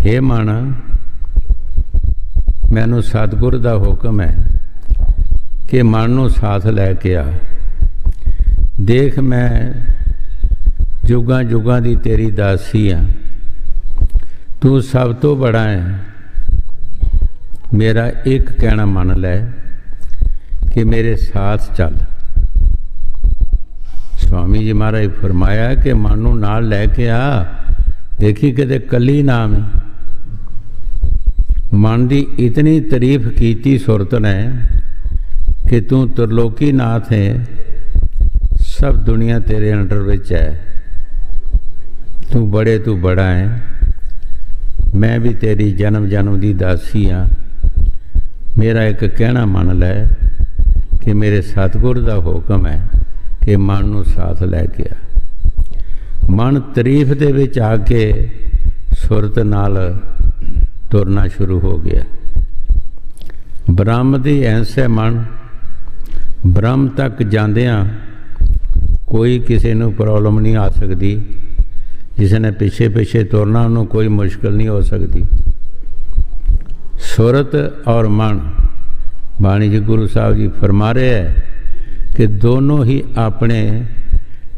हे मन, मैनू सतगुर दा हुक्म है कि मन नूं साथ लैके आ। देख मैं जुगां जुगां दी तेरी दासी हाँ, तू सब तो बड़ा है। मेरा एक कहना मन लै कि मेरे साथ चल। स्वामी जी महाराज फरमाया कि मन नूं नाल लैके आ, देखी किते कली नाम है। मन की इतनी तारीफ कीती सुरत ने कि तू त्रिलोकी नाथ है, सब दुनिया तेरे अंडर विच है, तू बड़ा है। मैं भी तेरी जन्म जन्म की दासी हाँ। मेरा एक कहना मन लै कि मेरे सतगुर का हुक्म है कि मन नूं साथ लैके आ। मन तारीफ दे विच आके सुरत नाल तुरना शुरू हो गया। ब्रह्म दी ऐंस है मन। ब्रह्म तक जांदियां कोई किसी नूं प्रॉब्लम नहीं आ सकती, जिसने पिछे पिछे तुरना उन्होंने कोई मुश्किल नहीं हो सकती। सुरत और मन, बाणी जी गुरु साहब जी फरमा रहे हैं कि दोनों ही अपने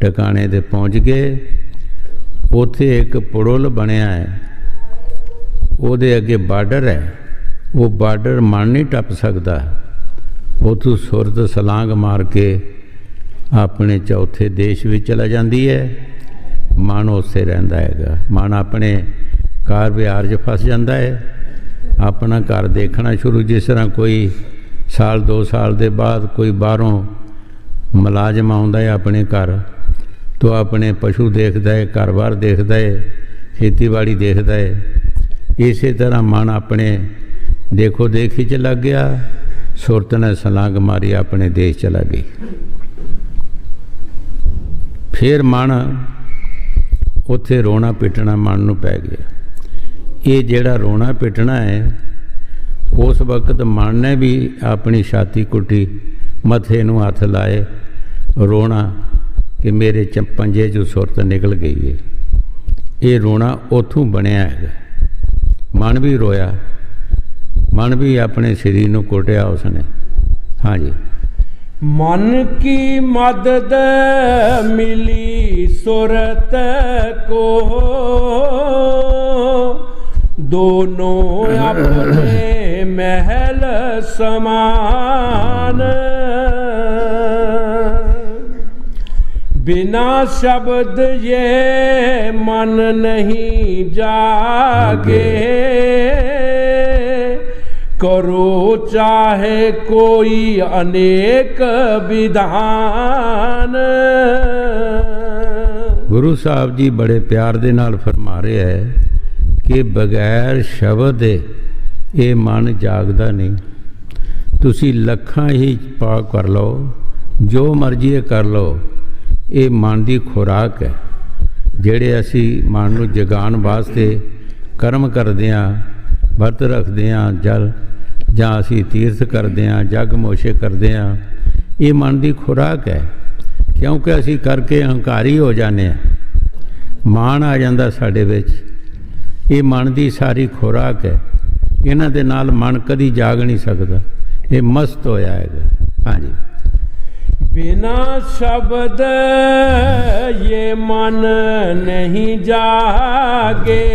ठिकाने ते पहुँच गए। उथे एक पुड़ुल बनया है, ਉਹਦੇ अगे बार्डर है, वो बार्डर मन नहीं टप सकता। उतों सुरत सलांग मार के अपने चौथे देश में चला जाती है। मन उत्थे रहिंदा हैगा। मन अपने कार विहार च फस जाता है, अपना घर देखना शुरू। जिस तरह कोई साल 2 साल के बाद कोई बाहरों मुलाजम आउंदा है अपने घर, तो अपने पशु देखता है, घर बार देखता है, खेतीबाड़ी देखता है। इस तरह मन अपने देखो देखी च लग गया। सुरत ने सलांग मारी, अपने देश चला गई। फिर मन उत्थे रोना पिटना मन नूं पै गया। ये जिहड़ा रोना पिटना है, उस वक्त मन ने भी अपनी छाती कुटी, मथे नूं हथ लाए, रोना कि मेरे पंजे चों सुरत निकल गई है। ये रोना उथों बनया है। मन भी रोया, मन भी अपने शरीर नूं कुटिया उसने। हाँ जी। मन की मदद मिली सुरत को, दोनों अपने महल समान। बिना शब्द ये मन नहीं जागे, करो चाहे कोई अनेक विधान। गुरु साहब जी बड़े प्यार दे नाल फरमा रहे है कि बगैर शब्द दे ये मन जागदा नहीं। तुसी लखां ही पाक कर लो, जो मर्जी कर लो, ये मन की खुराक है। ਜਿਹੜੇ ਅਸੀਂ मन ਨੂੰ जगाण वास्ते कर्म करते हैं, व्रत रखते हैं, जल ਜਾਂ ਅਸੀਂ तीर्थ करते हैं, जग मोशे करते हैं, ये मन की खुराक है। क्योंकि ਅਸੀਂ करके हंकारी हो जाने, माण आ जाता साडे विच। ये मन की सारी खुराक है। इन्हां दे नाल मन कदी जाग नहीं सकता, ये मस्त होया है। हाँ जी। बिना शब्द ये मन नहीं जागे,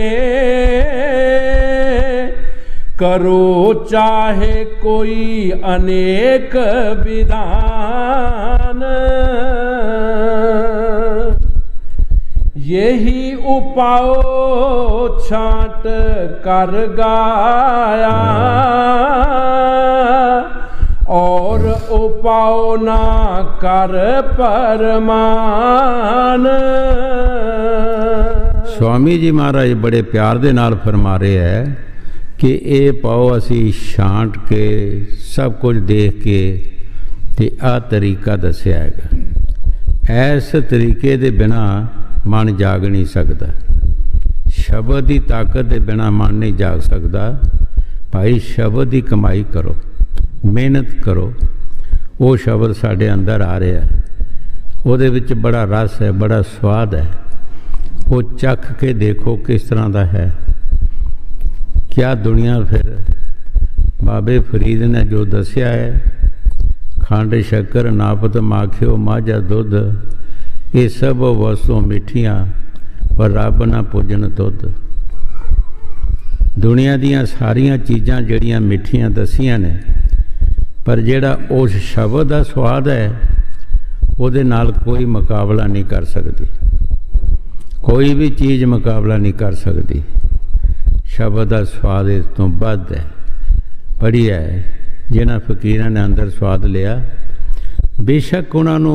करो चाहे कोई अनेक विधान। यही उपाय छांट कर गाया, और उपाय ना कर परमान। स्वामी जी महाराज बड़े प्यार दे नाल फरमा रहे है कि ये पाओ असी छांट के सब कुछ देख के ते आ तरीका दस्या है। इस तरीके दे बिना मन जाग नहीं सकता। शब्द की ताकत के बिना मन नहीं जाग सकता। भाई शब्द की कमाई करो, मेहनत करो। वो शब्द साढ़े अंदर आ रहा है, ਉਹਦੇ ਵਿੱਚ बड़ा रस है, बड़ा स्वाद है। वो चख के देखो किस तरह का है। क्या दुनिया फिर बाबे फरीद ने जो दसिया है, खंड शक्कर नापत माखियो माझा दुध, ये सब वस्तु मिठियां पर रब ना पूजन तुद। दुनिया दियां सारियां चीज़ां जड़ियां मिठियां दसियां ने, पर जेड़ा उस शब्द का स्वाद है उहदे नाल कोई मुकाबला नहीं कर सकती। कोई भी चीज़ मुकाबला नहीं कर सकती। शब्द का स्वाद इस तो वध है, बढ़िया है। जिन्हां फकीरां ने अंदर स्वाद लिया, बेशक उन्होंने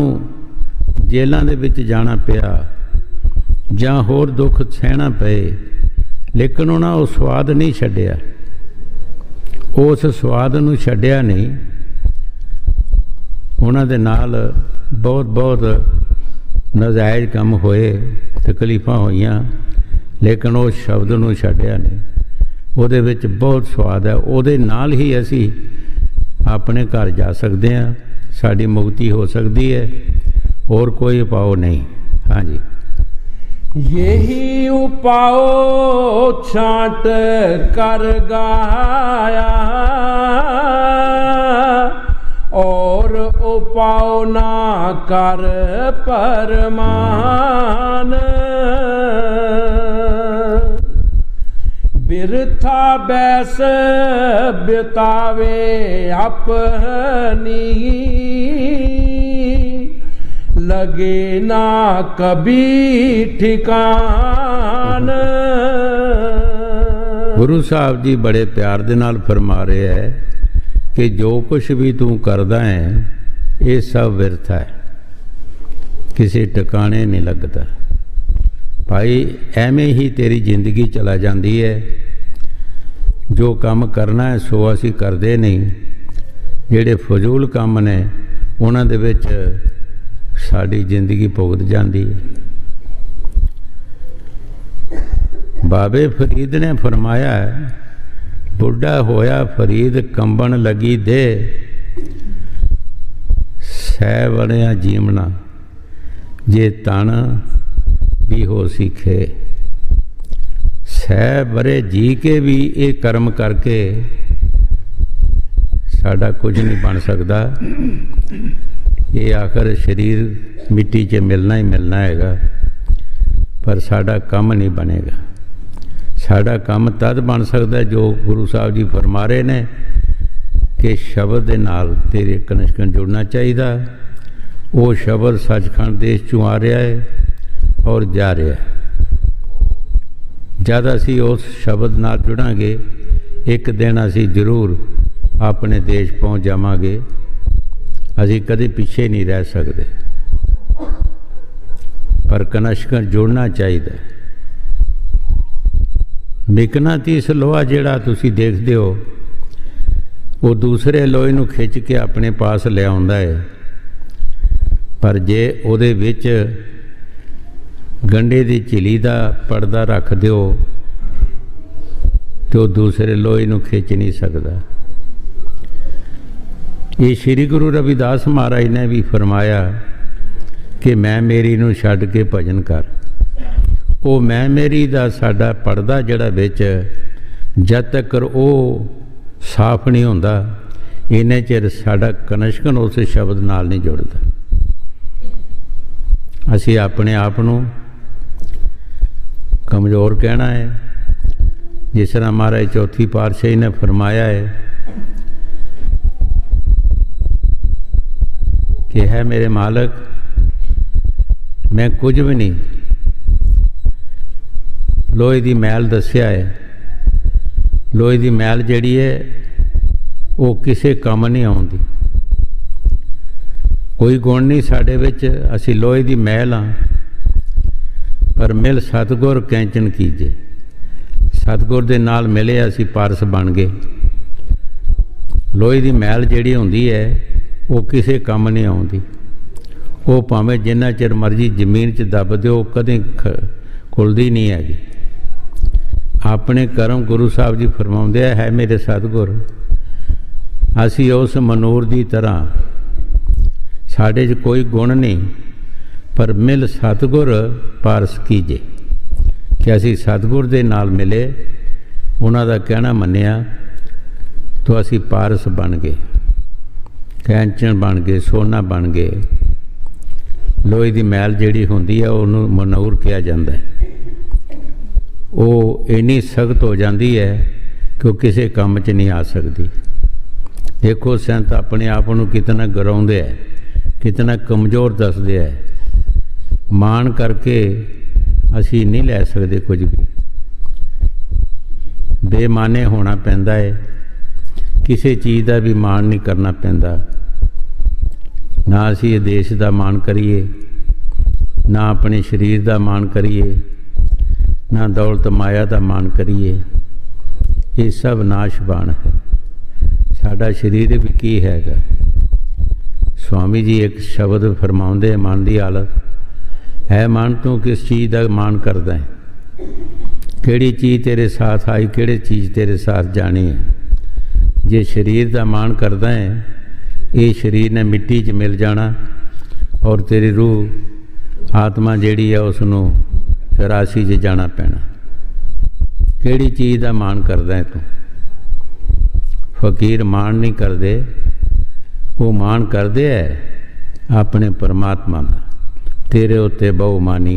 जेलों दे विच जाना पिया जां होर दुख सहना पे, लेकिन उन्होंने वो स्वाद नहीं छड्डिया। उस स्वाद नूं छड्डिया नहीं। उन्हां दे नाल बहुत बहुत नाजायज़ काम होए, तकलीफ़ां होईयां, लेकिन उस शब्द नूं छड्डिया नहीं। उहदे विच बहुत स्वाद है। उहदे नाल ही असी अपने घर जा सकते हैं, साड़ी मुक्ति हो सकती है, और कोई उपाय नहीं। हाँ जी, यही उपाओ छांट कर गाया, और उपाओ ना कर परमान। बिरथा बैस बितावे अपनी, लगे ना कभी ठिकान। गुरु साहब जी बड़े प्यार दे नाल फरमा रहे है कि जो कुछ भी तू करदा है ये सब व्यर्थ है, किसी ठिकाने नहीं लगता। भाई एवें ही तेरी जिंदगी चला जाती है। जो काम करना है सो असी करते नहीं। जेड़े फजूल काम ने उन्हां दे विच साड़ी जिंदगी भुगत जाती है। बाबे फरीद ने फरमाया, बुढ़ा होया फरीद कंबन लगी दे, सै बनिया जीवना जे तन भी हो सीखे। सै बरे जी के भी ये कर्म करके साड़ा कुछ नहीं बन सकता। ये आखिर शरीर मिट्टी च मिलना ही मिलना हैगा, पर साड़ा कम नहीं बनेगा। साड़ा कम तद बन सकता है जो गुरु साहब जी फरमा रहे ने कि शब्द दे नाल तेरे कनेक्शन जुड़ना चाहिए। वो शब्द सचखंड देश चों आ रहा है और जा रहा है। जद असी उस शब्द नाल जुड़ांगे, एक दिन असी जरूर अपने देश पहुँच जावांगे। असी कदे पीछे नहीं रह सकते, पर कनेक्शन जुड़ना चाहिए। मिकनातीस लोहा जिहड़ा तुसी देखते हो, वो दूसरे लोहे नूं खिंच के अपने पास ले आउंदा है, पर जे उहदे विच गंढे दी झिली दा पर्दा रख दिओ तो दूसरे लोहे नूं खिंच नहीं सकता। ये श्री गुरु रविदास महाराज ने भी फरमाया कि मैं मेरी नूं छड्ड के भजन कर। वो मैं मेरी दा साडा पर्दा जिहड़ा विच जद तक वो साफ नहीं होंदा, इन्ने चिर साडा कनेक्शन उस शब्द नाल नहीं जुड़दा। असी अपने आप नूं कमज़ोर कहना है, जिस तरह महाराज चौथी पातशाही ने फरमाया है कि है मेरे मालक मैं कुछ भी नहीं। लोहे की मैल दस्या है, लोहे की मैल जिहड़ी है वो किसी काम नहीं आउंदी। कोई गुण नहीं साडे विच, असी लोहे की मैल हाँ, पर मिल सतगुर कैंचन कीजे। सतगुर दे नाल मिले असी पारस बन गए। लोहे की मैल जिहड़ी हुंदी है वो किसी काम नहीं आउंदी। वो भावें जिन्ना चिर मर्जी जमीन च दब दो, कदें खुलदी नहीं हैगी। अपने कर्म गुरु साहब जी फरमाउंदे है मेरे सतगुर, असी उस मनूर की तरह साढ़े च कोई गुण नहीं, पर मिल सतगुर पारस कीजे। कि असी सतगुर दे नाल मिले, उन्हां दा कहना मन्निया तो असी पारस बन गए, कैंचन बन गए, सोना बन गए। ਲੋਹੇ ਦੀ ਮੈਲ ਜਿਹੜੀ ਹੁੰਦੀ ਹੈ ਉਹਨੂੰ ਮਨੌਰ ਕਿਹਾ ਜਾਂਦਾ ਹੈ। ਉਹ ਇੰਨੀ ਸਖਤ ਹੋ ਜਾਂਦੀ ਹੈ ਕਿ ਉਹ ਕਿਸੇ ਕੰਮ 'ਚ ਨਹੀਂ ਆ ਸਕਦੀ। ਦੇਖੋ ਸੰਤ ਆਪਣੇ ਆਪ ਨੂੰ ਕਿਤਨਾ ਗਰਾਉਂਦੇ ਹੈ, ਕਿਤਨਾ ਕਮਜ਼ੋਰ ਦੱਸਦੇ ਹੈ। ਮਾਣ ਕਰਕੇ ਅਸੀਂ ਨਹੀਂ ਲੈ ਸਕਦੇ ਕੁਝ ਵੀ, ਬੇਮਾਨੇ ਹੋਣਾ ਪੈਂਦਾ ਹੈ। ਕਿਸੇ ਚੀਜ਼ ਦਾ ਵੀ ਮਾਣ ਨਹੀਂ ਕਰਨਾ ਪੈਂਦਾ। ਨਾ ਅਸੀਂ ਇਹ ਦੇਸ਼ ਦਾ ਮਾਣ ਕਰੀਏ, ਨਾ ਆਪਣੇ ਸਰੀਰ ਦਾ ਮਾਣ ਕਰੀਏ, ਨਾ ਦੌਲਤ ਮਾਇਆ ਦਾ ਮਾਣ ਕਰੀਏ। ਇਹ ਸਭ ਨਾਸ਼ਵਾਨ ਹੈ। ਸਾਡਾ ਸਰੀਰ ਵੀ ਕੀ ਹੈਗਾ? स्वामी जी एक शब्द फरमाउंदे मन की हालत है, मन तू किस चीज़ का मान करदा है? किहड़ी चीज़ तेरे साथ आई, किहड़ी चीज़ तेरे साथ जानी है? जे शरीर का मान करदा है, ये शरीर ने मिट्टी च मिल जाना और तेरी रूह आत्मा जिहड़ी है उसनूं 84 च जाना पैना। किहड़ी चीज़ का मान करदा है तू? फकीर मान नहीं करते, वो मान करते है अपने परमात्मा का। तेरे उत्ते बहु मानी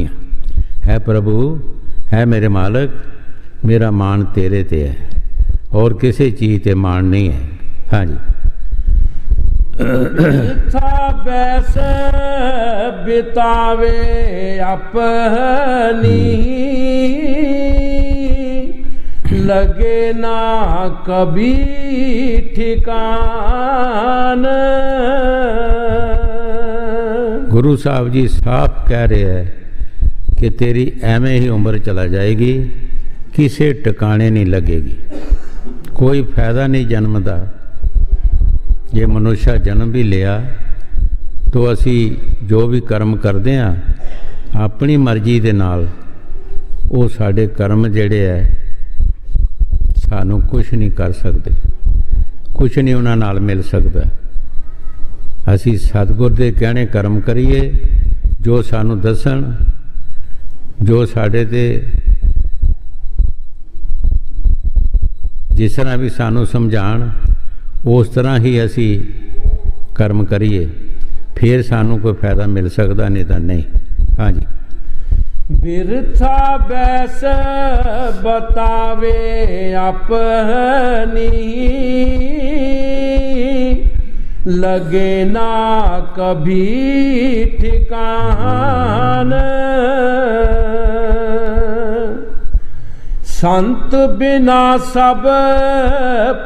है प्रभु, है मेरे मालिक, मेरा मान तेरे ते है और किसी चीज़ ते मान नहीं है। हाँ जी। था बैस बितावे अपनी, लगे ना कभी ठिकान। गुरु साहब जी साफ कह रहे हैं कि तेरी एवें ही उम्र चला जाएगी, किसी ठिकाने नहीं लगेगी, कोई फायदा नहीं जन्म का। ये मनुष्य जन्म भी लिया तो असी जो भी कर्म करते हैं अपनी मर्जी के नाल, वो साढ़े कर्म जिहड़े है सानू कुछ नहीं कर सकते, कुछ नहीं उन्हां नाल मिल सकता। असी सतगुर दे कहने कर्म करिए, जो सानू दसन, जो साढ़े ते जिस तरह भी सानू समझाण, उस तरह ही असी कर्म करिए, फिर सानू कोई फायदा मिल सकता, नहीं तो नहीं। हाँ जी। बिरथा बैस बतावे अपनी, लगे ना कभी ठिकान। संत बिना सब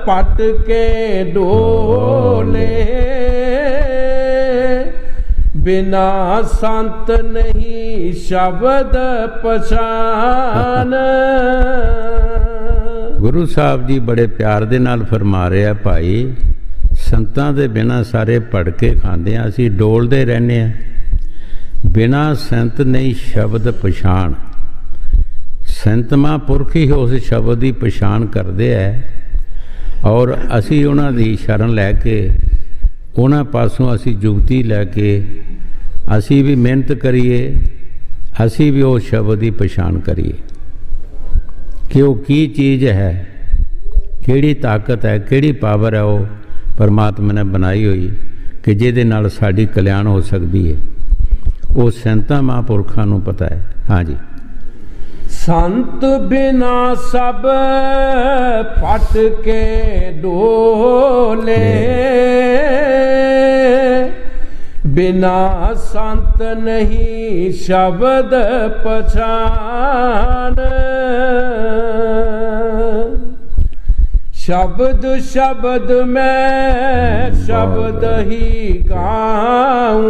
पट के डोले, बिना संत नहीं शब्द पछान। गुरु साहब जी बड़े प्यार दे नाल फरमा रहे हैं, भाई संतां दे बिना सारे भड़के खांदे हैं, असी डोलदे रहने हैं। बिना संत नहीं शब्द पछाण। संत महापुरख ही उस शब्द की पछाण करते हैं और असी उन्हां दी शरण लैके उन्हां पासों असी जुगती लैके असी भी मेहनत करिए, असी भी उस शब्द की पछाण करिए कि वो की चीज़ है, किहड़ी ताकत है, किहड़ी पावर है वो परमात्मा ने बनाई हुई कि जिहदे नाल साडी कल्याण हो सकती है। वो संतां महापुरखां नूं पता है। हाँ जी। संत बिना सब पट के डोले, बिना संत नहीं शब्द पछान। शब्द शब्द में शब्द ही गाऊं,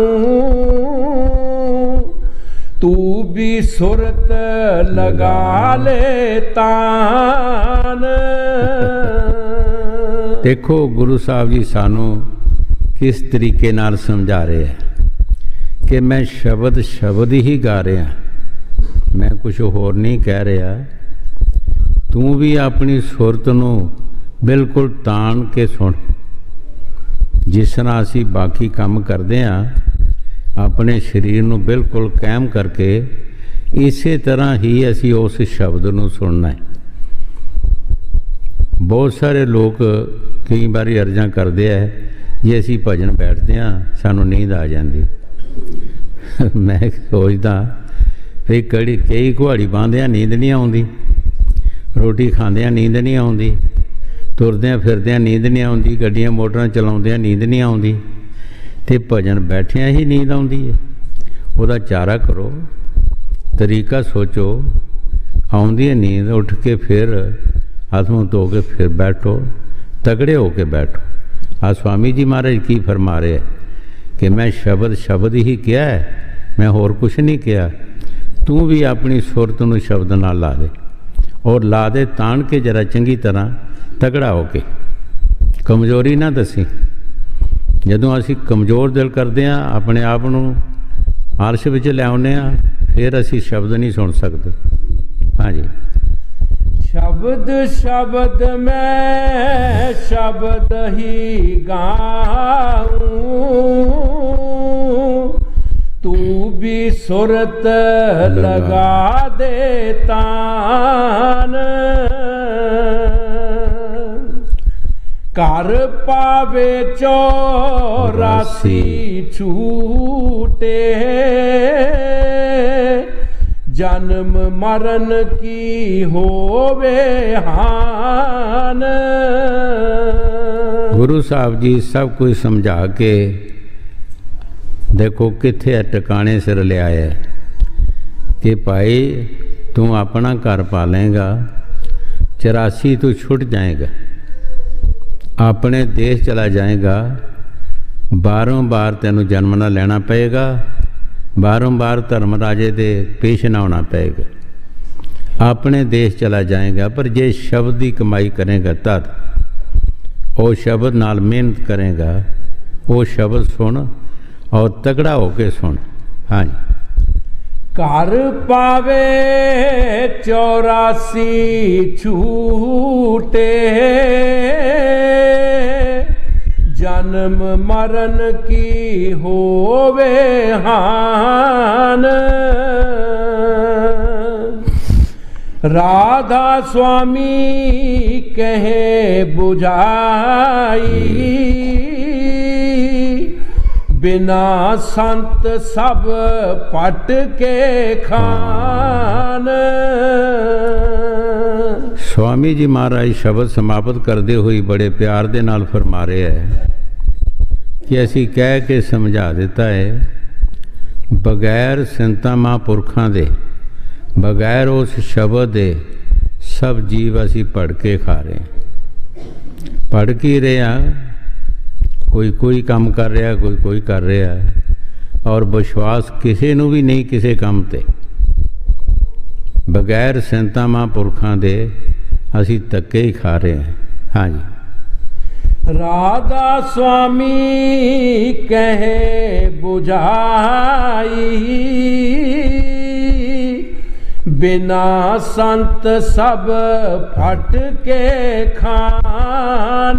तू भी सुरत लगा ले तान। देखो गुरु साहब जी सानू किस तरीके नाल समझा रहे हैं कि मैं शब्द शब्द ही गा रहा, मैं कुछ होर नहीं कह रहा। तू भी अपनी सुरत नूं बिल्कुल तान के सुन। जिस तरह असी बाकी काम करते हैं अपने शरीर नूं बिल्कुल कायम करके, इसे तरह ही असी उस शब्द नूं सुनना है। बहुत सारे लोग कई बार अर्ज़ां करते हैं, जे असी भजन बैठते हैं सानू नींद आ जाती, मैं सोचदा भी कई कुहाड़ी बांधियां नींद नहीं आउंदी, रोटी खांदियां नींद नहीं आउंदी, तुरदियां फिरदियां नींद नहीं आउंदी, गड्डियां मोटरां चलाउंदियां नींद नहीं आउंदी, ते भजन बैठियां ही नींद आउंदी है। ਉਹਦਾ चारा करो, तरीका सोचो, आउंदी है नींद, उठ के फिर हथ मुँह धो के फिर बैठो, तगड़े होके बैठो। आ स्वामी जी महाराज की फरमा रहे कि मैं शब्द ही किया है, मैं होर कुछ नहीं किया। तू भी अपनी सुरत नूं शब्द नाल ला दे, और ला दे तान के जरा चंगी तरह तगड़ा होके, कमजोरी ना दसी। जदों असी कमज़ोर दिल करते हैं, अपने आप नूं आरश विच लिआउने आ, फिर असी शब्द नहीं सुन सकते। हाँ जी। शब्द शब्द मैं शब्द ही गाऊं, तू भी सुरत लगा दे तान। कर पावे 84 छूटे, जन्म मरण की होवे हान। गुरु साहब जी सब कुछ समझा के देखो किथे टिकाने सिर लिया है कि भाई तू अपना घर पालेगा, 84 तू छुट जाएगा, अपने देश चला जाएगा, बार तेनों जन्म ना लेना पएगा, बार धर्म राजे दे पेश ना होना पएगा, अपने देश चला जाएगा। पर जे शब्द की कमाई करेगा तद, वो शब्द नाल मेहनत करेगा, वो शब्द सुन और तगड़ा होके सुन। हाँ जी। कर पावे 84 छूटे, जन्म मरण की होवे हान। राधा स्वामी कहे बुझाई, बिना संत सब पट के खान। स्वामी जी महाराज शब्द समाप्त करते हुए बड़े प्यार दे नाल फरमा रहे है कि असी कह के समझा दिता है, बगैर संतां महापुरखां दे, बगैर उस शब्द दे सब जीव असी पढ़ के खा रहे हैं। पढ़ के रहे हैं, कोई काम कर रहा, कोई कर रहा, और विश्वास किसी नूं भी नहीं किसी काम ते। बगैर संतां महापुरखां दे असी धक्के ही खा रहे हैं। हाँ जी। राधा स्वामी कहे बुझाई, बिना संत सब फट के खान।